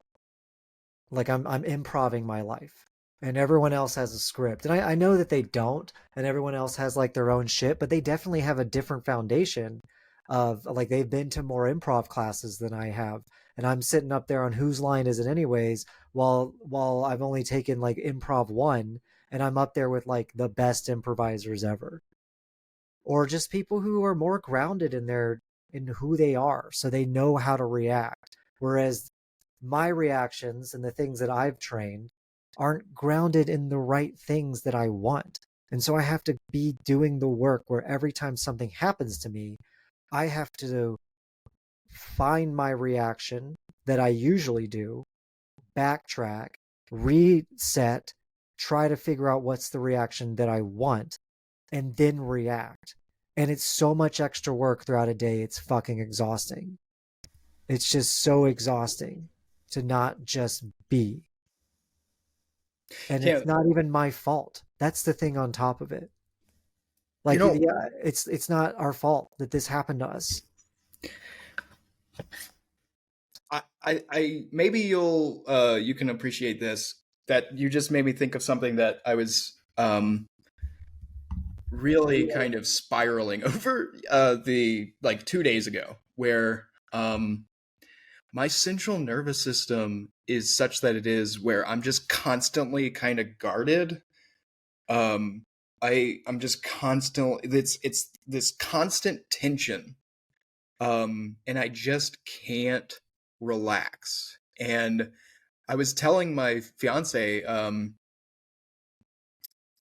Like I'm improving my life, and everyone else has a script, and I know that they don't, and everyone else has like their own shit, but they definitely have a different foundation of, like, they've been to more improv classes than I have, and I'm sitting up there on whose line is it anyways, while I've only taken like improv one, and I'm up there with like the best improvisers ever, or just people who are more grounded in who they are, so they know how to react, whereas my reactions and the things that I've trained aren't grounded in the right things that I want. And so I have to be doing the work where every time something happens to me, I have to find my reaction that I usually do, backtrack, reset, try to figure out what's the reaction that I want, and then react. And it's so much extra work throughout a day, it's fucking exhausting. It's just so exhausting to not just be. And Yeah, it's not even my fault. That's the thing on top of it. you Like, know, yeah, it's not our fault that this happened to us. I maybe you can appreciate this, that you just made me think of something that I was really kind of spiraling over the like 2 days ago, where my central nervous system is such that it is where I'm just constantly kind of guarded. um I'm just constantly, it's this constant tension, and I just can't relax. And I was telling my fiance,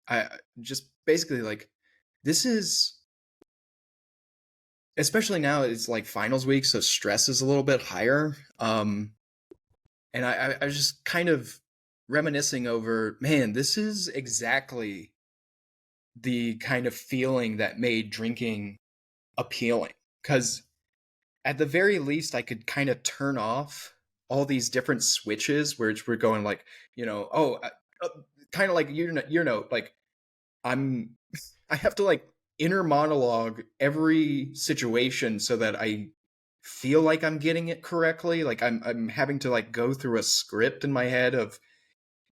I just basically like this is, especially now it's like finals week, so stress is a little bit higher. And I was just kind of reminiscing over, man, this is exactly the kind of feeling that made drinking appealing. Because at the very least, I could kind of turn off all these different switches where we're going like, kind of like like I'm, I have to like inner monologue every situation so that I feel like I'm getting it correctly. Like I'm having to like go through a script in my head of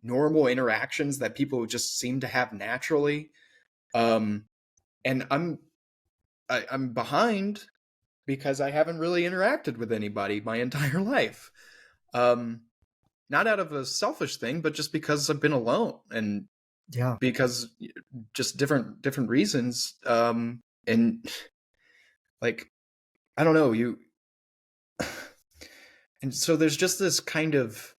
normal interactions that people just seem to have naturally. Um, and I'm behind because I haven't really interacted with anybody my entire life. Um, not out of a selfish thing, but just because I've been alone and Yeah. because just different reasons. And like I don't know, you and so there's just this kind of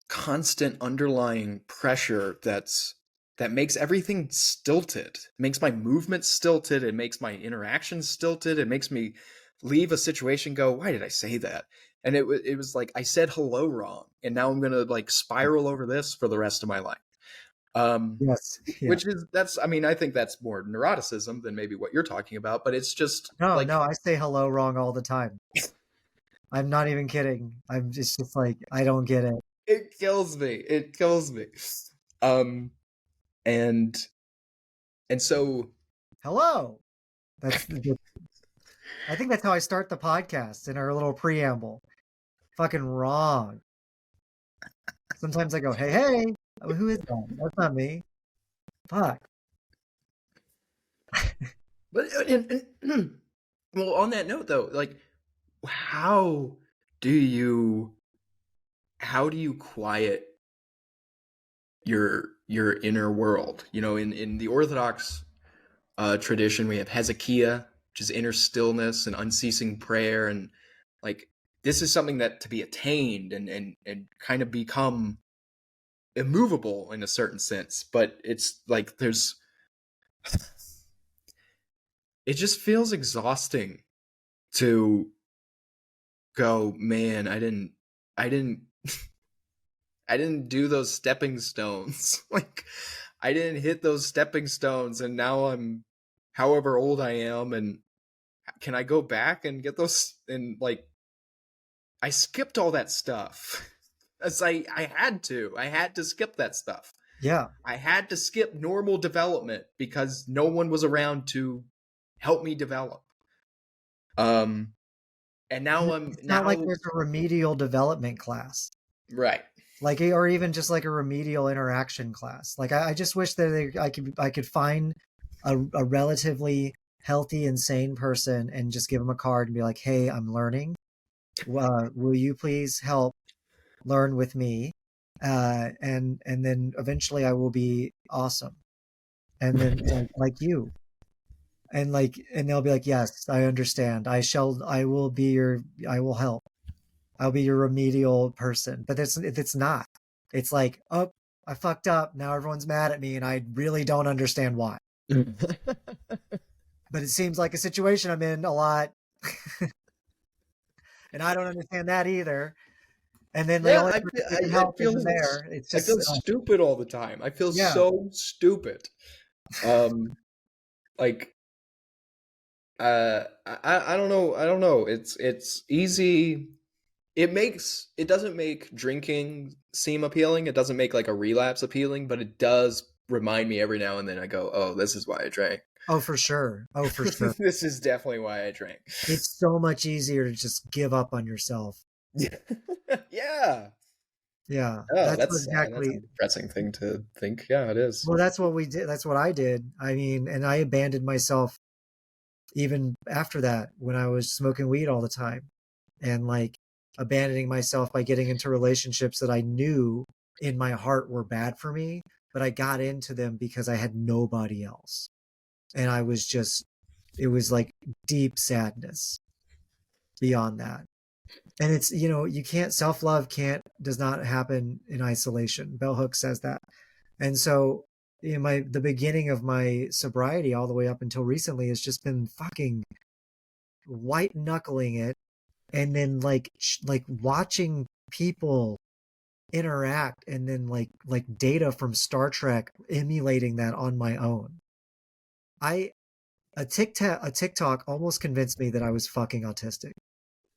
constant underlying pressure that makes everything stilted. It makes my movement stilted, it makes my interactions stilted, it makes me leave a situation go, why did I say that? And it was like I said hello wrong, and now I'm gonna like spiral over this for the rest of my life. Yes. Yeah. Which is that's I mean I think that's more neuroticism than maybe what you're talking about, but it's just No, like no, I say hello wrong all the time. I'm not even kidding. I'm just like, I don't get it. it kills me. It kills me. Um, and and so Hello. That's I think that's how I start the podcast in our little preamble. Fucking wrong. Sometimes I go, hey, hey. Who is that? That's not me. Fuck. but well, on that note though, like how do you how do you quiet your inner world? You know, in the Orthodox tradition, we have Hezekiah, which is inner stillness and unceasing prayer, and like this is something that to be attained and kind of become immovable in a certain sense. But it's like it just feels exhausting to go, man, I didn't I didn't do those stepping stones. Like I didn't hit those stepping stones and now I'm however old I am and can I go back and get those and like I skipped all that stuff. As I had to. I had to skip that stuff. Yeah. I had to skip normal development because no one was around to help me develop. And now I'm It's not like now there's a remedial development class. right. Like, or even just like a remedial interaction class. Like, I just wish that I could find a relatively healthy and sane person and just give them a card and be like, hey, I'm learning. Will you please help learn with me? And then eventually I will be awesome. And then like you. And like, and they'll be like, yes, I understand. I will be I will help. I'll be your remedial person. But it's not. It's like, oh, I fucked up. Now everyone's mad at me and I really don't understand why. But it seems like a situation I'm in a lot. And I don't understand that either. And then the Yeah, only person who can I help isn't there. It's I just, feel stupid all the time. I feel yeah, so stupid. Like I don't know. I don't know. It's easy. It doesn't make drinking seem appealing. It doesn't make like a relapse appealing, but it does remind me every now and then I go, "Oh, this is why I drank." oh, for sure. Oh, for sure. This is definitely why I drank. It's so much easier to just give up on yourself. Yeah. Yeah, Oh, that's what that's a exactly. depressing thing to think. Yeah, it is. Well, that's what we did. That's what I did. I mean, and I abandoned myself even after that when I was smoking weed all the time and like abandoning myself by getting into relationships that I knew in my heart were bad for me, but I got into them because I had nobody else. And I was just, it was like deep sadness beyond that. And it's, you can't, self-love does not happen in isolation. Bell Hooks says that. And so the beginning of my sobriety all the way up until recently has just been fucking white knuckling it, and then like watching people interact, and then like Data from Star Trek emulating that on my own. I a TikTok almost convinced me that I was fucking autistic,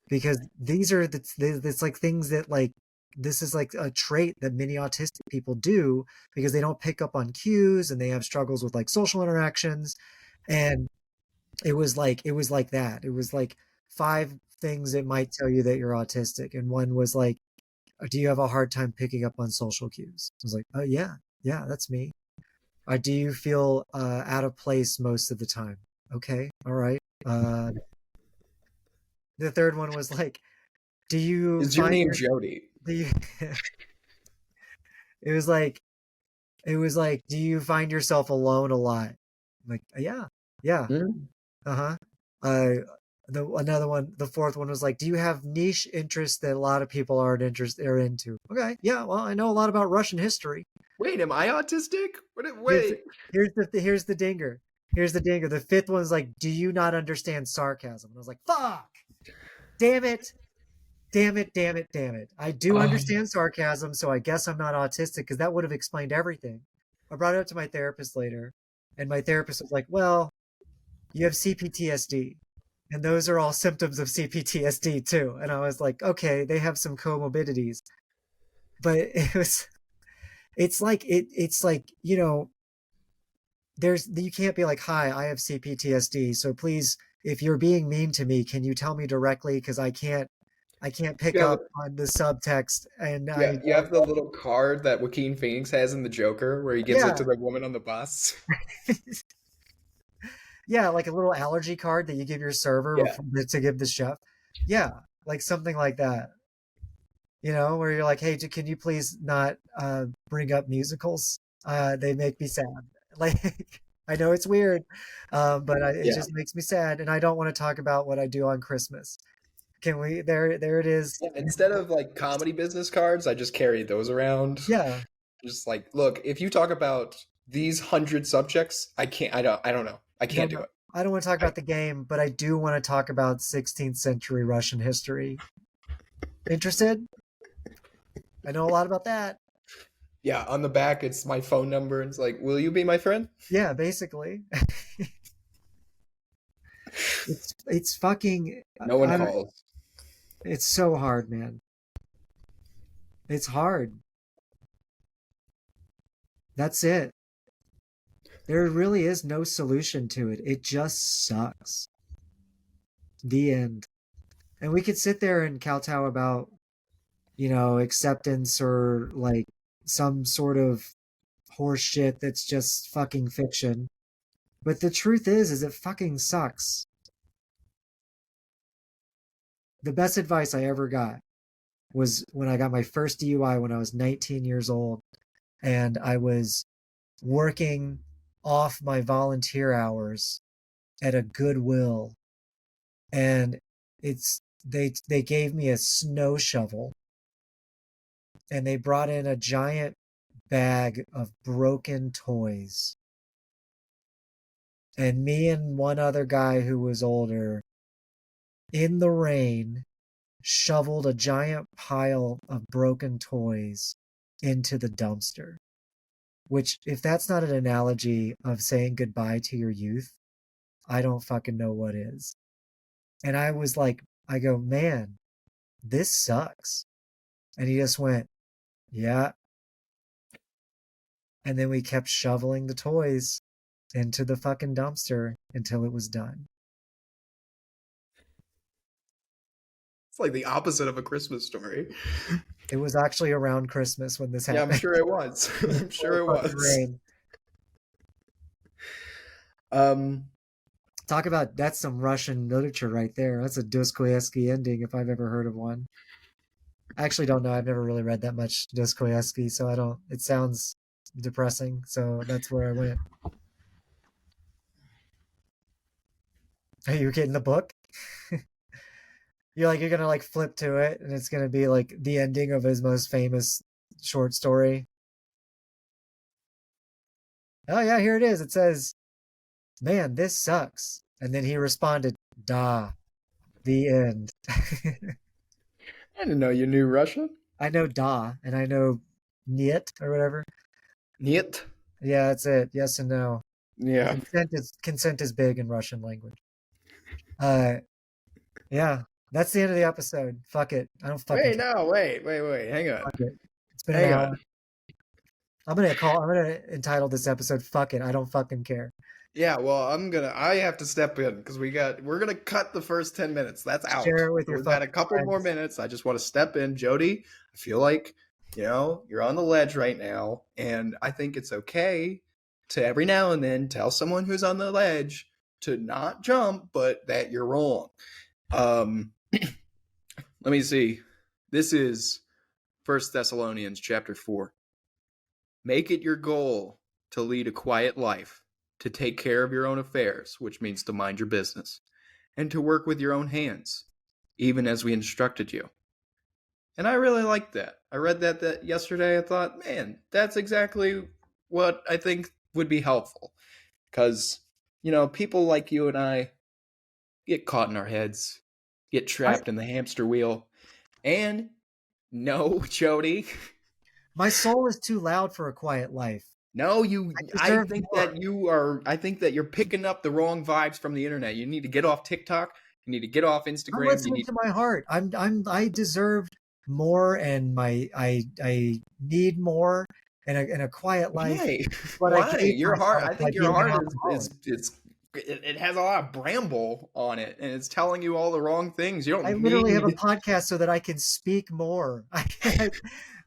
because these are it's like things that like this is like a trait that many autistic people do, because they don't pick up on cues and they have struggles with like social interactions. And it was like that. It was like 5 things that might tell you that you're autistic, and one was like, do you have a hard time picking up on social cues? I was like, oh yeah, that's me. Do you feel out of place most of the time? Okay, all right. The third one was like, do you Is your find name your Jody? do you, it was like do you find yourself alone a lot? I'm like, yeah, Mm. uh-huh. Uh, another one, the fourth one was like, do you have niche interests that a lot of people aren't are into? Okay, yeah, well, I know a lot about Russian history. Wait, am I autistic? The, Wait. here's the dinger. Here's the dinger. The fifth one was like, do you not understand sarcasm? And I was like, fuck, damn it, damn it, damn it, damn it. I do Oh, understand sarcasm, so I guess I'm not autistic, because that would have explained everything. I brought it up to my therapist later, and my therapist was like, well, you have CPTSD. And those are all symptoms of CPTSD too. And I was like, okay, they have some comorbidities. But it's like, you can't be like, hi, I have CPTSD. So please, if you're being mean to me, can you tell me directly? Because I can't pick yeah, up on the subtext, and yeah. I You have the little card that Joaquin Phoenix has in The Joker, where he gives it yeah to the woman on the bus. yeah, like a little allergy card that you give your server Yeah, before, to give the chef. Yeah, like something like that. Where you're like, hey, can you please not bring up musicals? They make me sad. Like, I know it's weird, but it yeah. just makes me sad, and I don't want to talk about what I do on Christmas. Can we? There it is. Yeah, instead of like comedy business cards, I just carry those around. Yeah, Just like, look, if you talk about these 100 subjects, I can't. I don't know. I no, can't do no, it. I don't want to talk I, about the game, but I do want to talk about 16th century Russian history. Interested? I know a lot about that. yeah, on the back, it's my phone number, and it's like, will you be my friend? Yeah, basically. It's fucking. No one I don't. calls. It's so hard, man. It's hard. That's it. There really is no solution to it. It just sucks. The end. And we could sit there and kowtow about, acceptance, or like some sort of horse shit that's just fucking fiction. But the truth is it fucking sucks. The best advice I ever got was when I got my first DUI when I was 19 years old, and I was working off my volunteer hours at a Goodwill, and they gave me a snow shovel, and they brought in a giant bag of broken toys, and me and one other guy who was older, in the rain, shoveled a giant pile of broken toys into the dumpster. Which, if that's not an analogy of saying goodbye to your youth, I don't fucking know what is. And I was like, I go, man, this sucks. And he just went, yeah. And then we kept shoveling the toys into the fucking dumpster until it was done. It's like the opposite of a Christmas story. It was actually around Christmas when this Yeah, I'm happened. sure it was. It was I'm full sure of it fucking was. rain. Um, Talk about, that's some Russian literature right there. That's a Dostoevsky ending if I've ever heard of one. I actually don't know. I've never really read that much Dostoevsky, so I don't. It sounds depressing, so that's where I went. Are you getting the book? You're gonna like flip to it, and it's gonna be like the ending of his most famous short story. Oh yeah, here it is. It says, "Man, this sucks." And then he responded, "Da." The end. I didn't know you knew Russian. I know "da" and I know "niet" or whatever. Niet. Yeah, that's it. Yes and no. Yeah. Consent is big in Russian language. Uh, yeah, that's the end of the episode. Fuck it. I don't fucking Wait, care. no, wait. Hang on. Fuck it. It's been an Hang hour. on. I'm gonna entitle this episode "Fuck It." I don't fucking care. Yeah, well, I have to step in because we're gonna cut the first 10 minutes. That's out. Share it with So your we've got a fucking couple more friends. minutes. I just want to step in. Jody, I feel like, you're on the ledge right now, and I think it's okay to every now and then tell someone who's on the ledge to not jump, but that you're wrong. Let me see. This is 1 Thessalonians chapter 4. Make it your goal to lead a quiet life, to take care of your own affairs, which means to mind your business, and to work with your own hands, even as we instructed you. And I really liked that. I read that yesterday. I thought, man, that's exactly what I think would be helpful. Because, people like you and I get caught in our heads, get trapped in the hamster wheel. And no, Jody, My soul is too loud for a quiet life. no, I deserve I think that you're picking up the wrong vibes from the internet. You need to get off TikTok. You need to get off I'm Instagram. You listening need to my heart. I deserve more, and I need more in a quiet life. Why? What I Why? gave Your heart, myself I by think your being an heart alcoholic. it has a lot of bramble on it and it's telling you all the wrong things. You I don't literally have a need podcast so that I can speak more.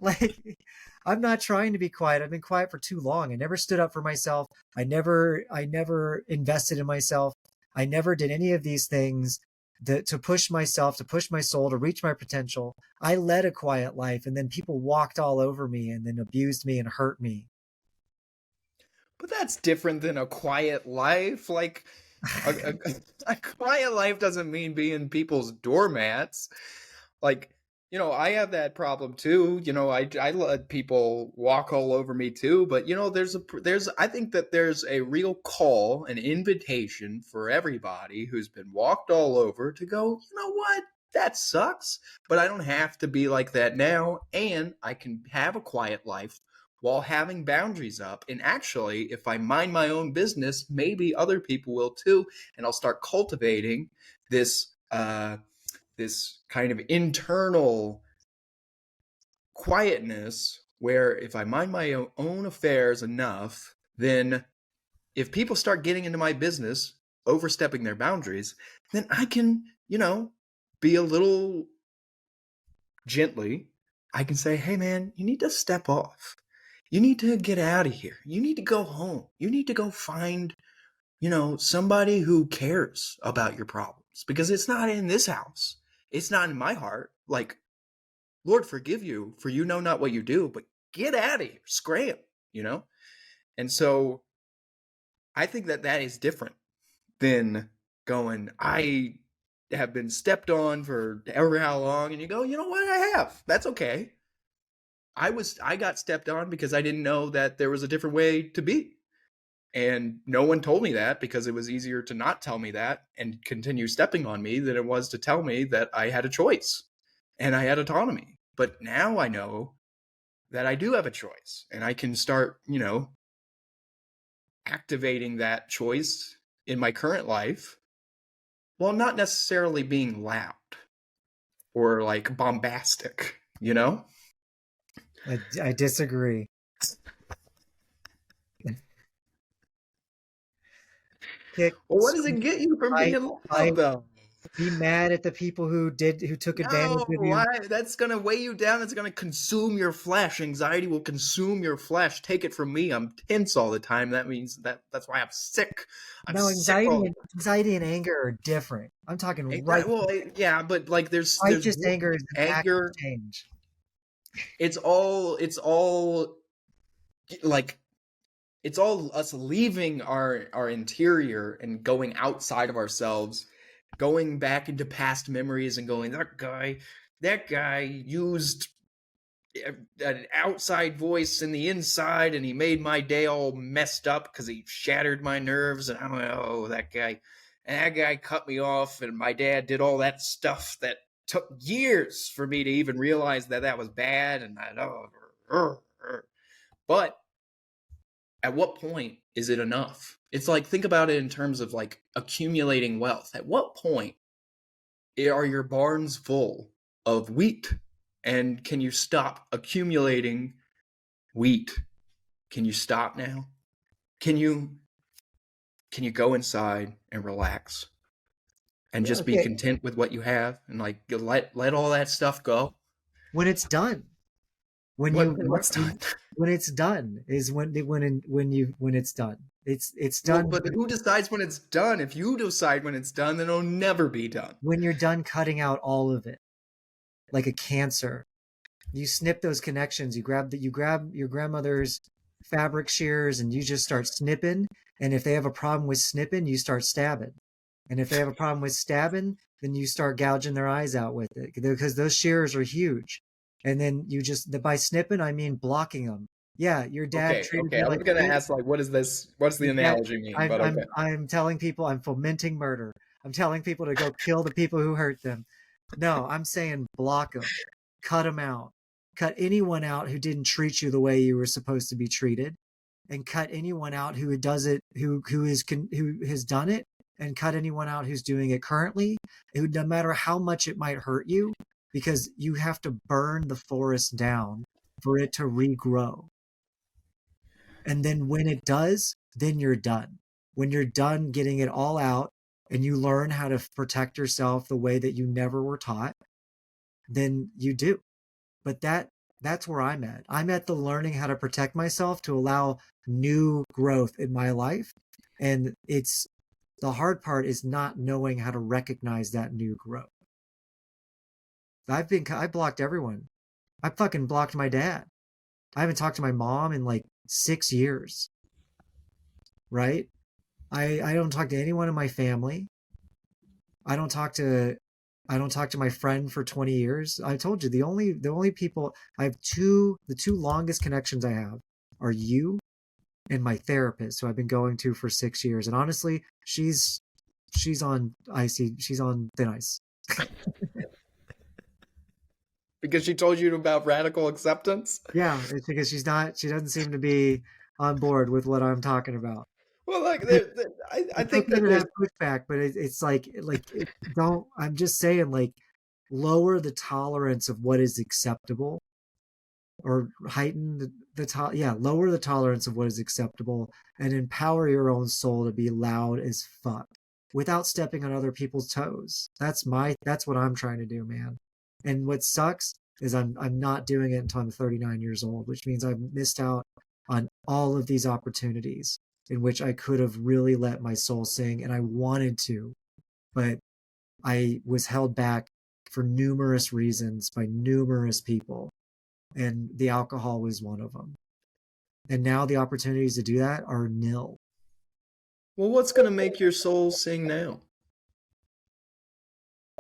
Like, I'm not trying to be quiet. I've been quiet for too long. I never stood up for myself. I never invested in myself. I never did any of these things to push myself, to push my soul, to reach my potential. I led a quiet life, and then people walked all over me and then abused me and hurt me. But that's different than a quiet life. Like a, a, a quiet life doesn't mean being people's doormats. Like, I have that problem too. I let people walk all over me too. But I think that there's a real call, an invitation for everybody who's been walked all over to go, you know what? That sucks, but I don't have to be like that now, and I can have a quiet life while having boundaries up. And actually, if I mind my own business, maybe other people will too, and I'll start cultivating this this kind of internal quietness where if I mind my own affairs enough, then if people start getting into my business, overstepping their boundaries, then I can, be a little gently. I can say, hey man, you need to step off. You need to get out of here. You need to go home. You need to go find, somebody who cares about your problems because it's not in this house. It's not in my heart. Like, Lord, forgive you for you know not what you do, but get out of here, scram, you know? And so I think that is different than going, I have been stepped on for ever how long, and you go, you know what, I have. That's okay. I got stepped on because I didn't know that there was a different way to be. And no one told me that because it was easier to not tell me that and continue stepping on me than it was to tell me that I had a choice and I had autonomy. But now I know that I do have a choice and I can start, activating that choice in my current life while not necessarily being loud or like bombastic, I disagree. Kick, Well, what does it scream, get you from fight, being loud, fight. though? Be mad at the people who took advantage No, of you. why? That's gonna weigh you down. It's gonna consume your flesh. Anxiety will consume your flesh. Take it from me. I'm tense all the time. That means that's why I'm sick. I'm No, sick all the anxiety and anger are different. I'm talking right. well, yeah, but like there's Righteous anger is an act of anger. change. It's all like it's all us leaving our interior and going outside of ourselves, going back into past memories and going, that guy used an outside voice in the inside, and he made my day all messed up because he shattered my nerves. And I'm like, oh, that guy, and that guy cut me off, and my dad did all that stuff that took years for me to even realize that that was bad. And but at what point is it enough? It's like, think about it in terms of like accumulating wealth. At what point are your barns full of wheat? And can you stop accumulating wheat? Can you stop now? Can you go inside and relax and just be Okay, content with what you have and like let all that stuff go? when it's done, when What you what's when, done? when it's done is when it's done. It's Well, done but who decides when it's done? If you decide when it's done, then it'll never be done. when you're done cutting out all of it, like a cancer. You snip those connections. You grab your grandmother's fabric shears and you just start snipping. And if they have a problem with snipping, you start stabbing. And if they have a problem with stabbing, then you start gouging their eyes out with it because those shears are huge. And then you just by snipping, I mean blocking them. Yeah, your dad Okay, treated okay. me I was like gonna a ask like, what is this? What's the your dad. analogy mean? But okay. I'm telling people I'm fomenting murder. I'm telling people to go kill the people who hurt them. No, I'm saying block them, cut them out, cut anyone out who didn't treat you the way you were supposed to be treated, and cut anyone out who does it, who has done it, and cut anyone out who's doing it currently. Who, no matter how much it might hurt you, because you have to burn the forest down for it to regrow. And then when it does, then you're done. When you're done getting it all out and you learn how to protect yourself the way that you never were taught, then you do. But that's where I'm at. I'm at the learning how to protect myself to allow new growth in my life. And it's the hard part is not knowing how to recognize that new growth. I blocked everyone. I fucking blocked my dad. I haven't talked to my mom in like 6 years, right? I don't talk to anyone in my family. I don't talk to I don't talk to my friend for 20 years. I told you the only people I have the two longest connections I have are you and my therapist who I've been going to for 6 years. And honestly, she's on she's on thin ice. Because she told you about radical acceptance? Yeah, it's because she doesn't seem to be on board with what I'm talking about. Well, like, I It's think okay that to there's have pushback, but it's like don't. I'm just saying, like, lower the tolerance of what is acceptable, or heighten lower the tolerance of what is acceptable, and empower your own soul to be loud as fuck without stepping on other people's toes. That's what I'm trying to do, man. And what sucks is I'm not doing it until I'm 39 years old, which means I've missed out on all of these opportunities in which I could have really let my soul sing, and I wanted to, but I was held back for numerous reasons by numerous people, and the alcohol was one of them. And now the opportunities to do that are nil. well, what's gonna make your soul sing now?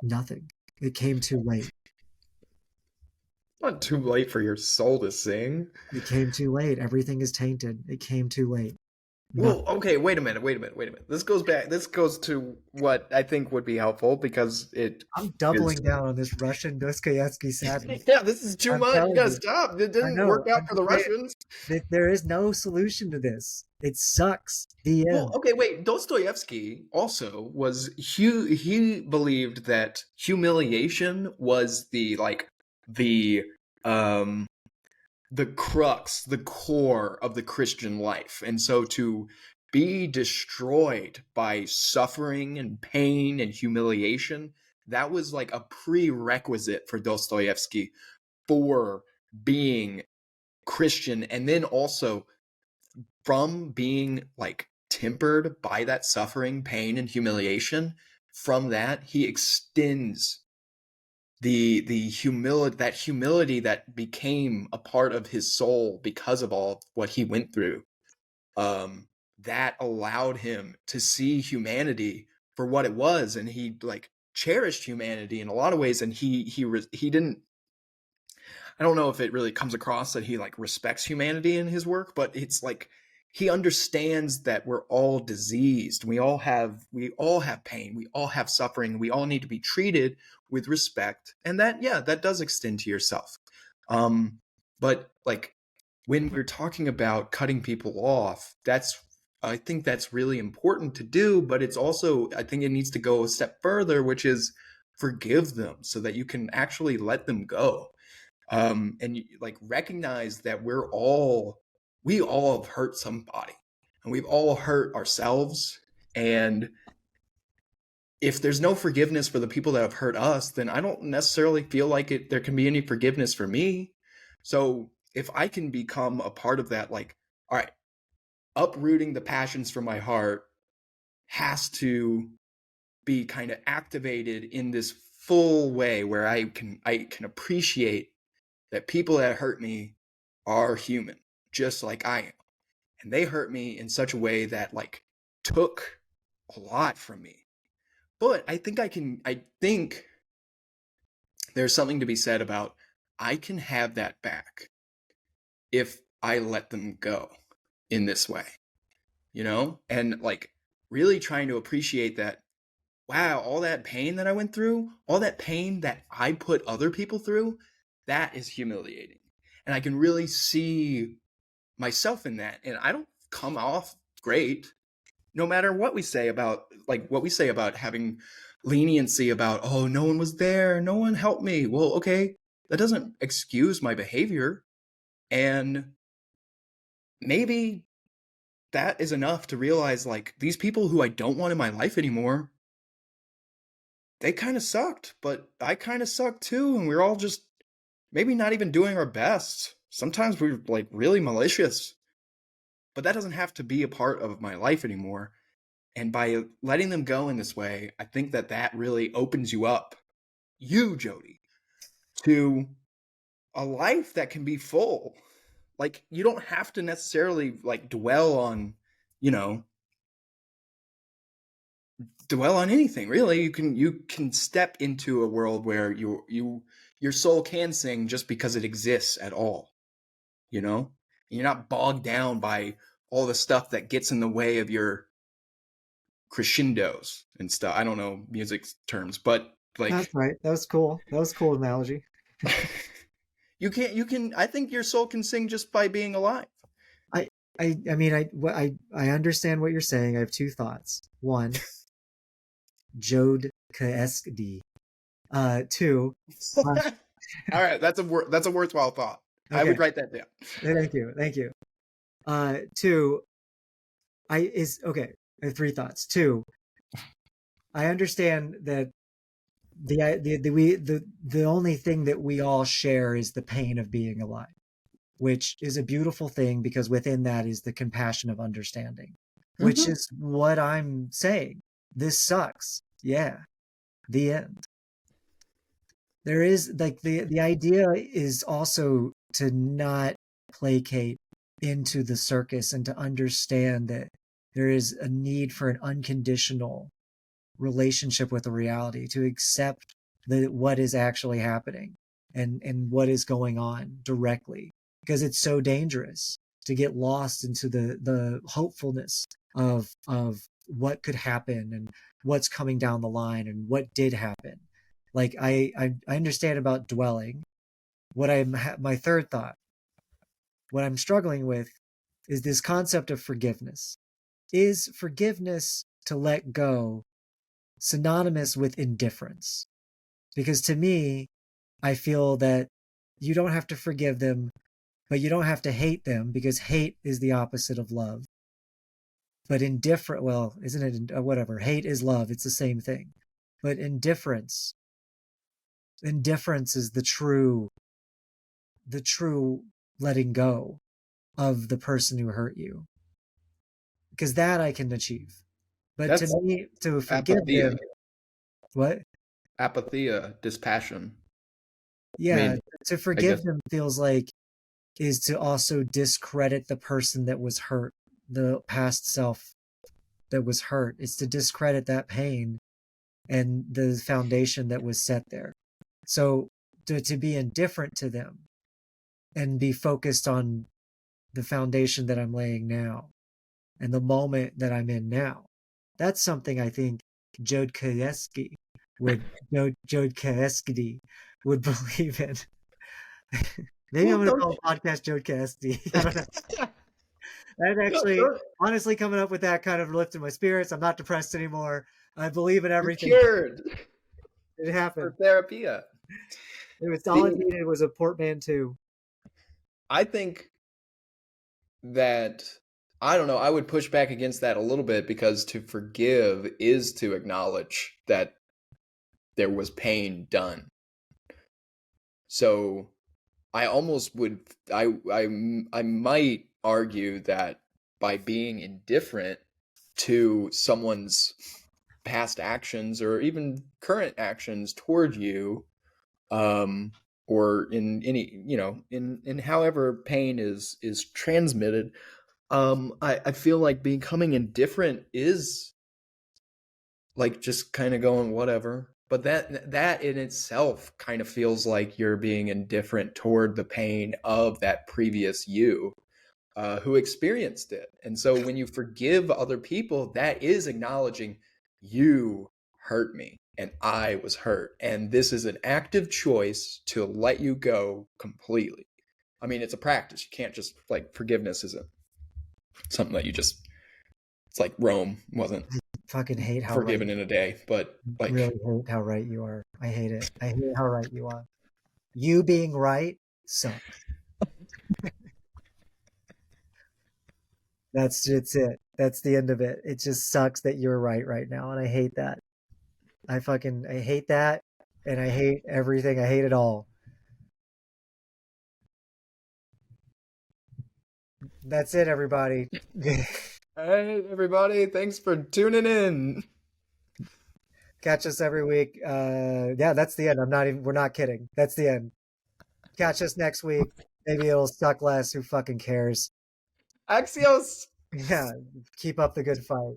Nothing. It came too late. Not too late for your soul to sing. It came too late. Everything is tainted. It came too late. Well, okay, wait a minute. This goes back. This goes to what I think would be helpful because it I'm is. doubling down on this Russian Dostoevsky sadness. Yeah, this is too I'm much. You telling gotta you. stop. It I didn't know. work out I'm for the just saying Russians. that there is no solution to this. It sucks. The Well, end. okay, wait. Dostoevsky also was he believed that humiliation was the um the crux, the core of the Christian life. And so to be destroyed by suffering and pain and humiliation, that was like a prerequisite for Dostoevsky for being Christian. And then also from being like tempered by that suffering, pain, and humiliation, from that, he extends the humility that became a part of his soul because of all what he went through, that allowed him to see humanity for what it was, and he like cherished humanity in a lot of ways, and he didn't, I don't know if it really comes across that he like respects humanity in his work, but it's like he understands that we're all diseased. We all have pain, we all have suffering, we all need to be treated with respect. And that, yeah, that does extend to yourself. But like when we're talking about cutting people off, I think that's really important to do, but it's also, I think it needs to go a step further, which is forgive them so that you can actually let them go. And you, like, recognize that we all have hurt somebody, and we've all hurt ourselves. And if there's no forgiveness for the people that have hurt us, then I don't necessarily feel like there can be any forgiveness for me. So if I can become a part of that, like, all right, uprooting the passions from my heart has to be kind of activated in this full way where I can appreciate that people that hurt me are human, just like I am. And they hurt me in such a way that like took a lot from me. But I think there's something to be said about I can have that back if I let them go in this way, you know? And like really trying to appreciate that, wow, all that pain that I went through, all that pain that I put other people through, that is humiliating. And I can really see myself in that. And I don't come off great no matter what we say about having leniency about, oh, no one was there, no one helped me. Well, okay, that doesn't excuse my behavior. And maybe that is enough to realize like these people who I don't want in my life anymore, they kind of sucked, but I kind of sucked too. And we're all just maybe not even doing our best. Sometimes we're like really malicious, but that doesn't have to be a part of my life anymore. And by letting them go in this way, I think that really opens you up, you, Jody, to a life that can be full. Like, you don't have to necessarily like dwell on anything really. You can step into a world where your soul can sing just because it exists at all, you know? And you're not bogged down by all the stuff that gets in the way of your crescendos and stuff. I don't know music terms, but like That's right. That was cool. That was a cool analogy. you can I think your soul can sing just by being alive. I mean, I understand what you're saying. I have two thoughts. One, Jode Kaeskdi. Two. All right, that's a worthwhile thought. Okay. I would write that down. Thank you. Two, I have three thoughts. Two, I understand that the only thing that we all share is the pain of being alive, which is a beautiful thing because within that is the compassion of understanding, which is what I'm saying. This sucks. Yeah. The end. There is like the idea is also to not placate into the circus and to understand that there is a need for an unconditional relationship with the reality, to accept what is actually happening and what is going on directly, because it's so dangerous to get lost into the hopefulness of what could happen and what's coming down the line and what did happen. Like I understand about dwelling. My third thought, what I'm struggling with is this concept of forgiveness. Is forgiveness, to let go, synonymous with indifference? Because to me, I feel that you don't have to forgive them, but you don't have to hate them, because hate is the opposite of love. But indifferent, well, isn't it? Whatever. Hate is love. It's the same thing. But indifference is the true letting go of the person who hurt you. Because that I can achieve. But that's, to me, to forgive them, what? Apatheia, dispassion. Yeah, I mean, to forgive them feels like is to also discredit the person that was hurt, the past self that was hurt. It's to discredit that pain and the foundation that was set there. So to be indifferent to them and be focused on the foundation that I'm laying now and the moment that I'm in now. That's something I think Jodorowsky would believe in. Maybe I'm going to call the podcast Jodorowsky. I don't know. That actually, honestly, coming up with that kind of lifted my spirits. I'm not depressed anymore. I believe in everything. You're cured. It happened. For therapia. It was all it needed was a portmanteau. I think that, I don't know, I would push back against that a little bit, because to forgive is to acknowledge that there was pain done. So I almost would, I might argue that by being indifferent to someone's past actions or even current actions toward you, or in any, in however pain is transmitted, I feel like becoming indifferent is like just kind of going whatever. But that in itself kind of feels like you're being indifferent toward the pain of that previous you, who experienced it. And so when you forgive other people, that is acknowledging you hurt me and I was hurt. And this is an active choice to let you go completely. I mean, it's a practice. You can't just, like, forgiveness isn't something that you just, it's like Rome wasn't Fucking hate how forgiven right, in a day, but like, really hate how right you are. I hate it. I hate how right you are. You being right sucks. It's it. That's the end of it. It just sucks that you're right now, and I hate that. I hate that, and I hate everything. I hate it all. That's it, everybody. hey everybody, thanks for tuning in. Catch us every week. Yeah, that's the end. We're not kidding. That's the end. Catch us next week. Maybe it'll suck less. Who fucking cares? Axios. Yeah, keep up the good fight.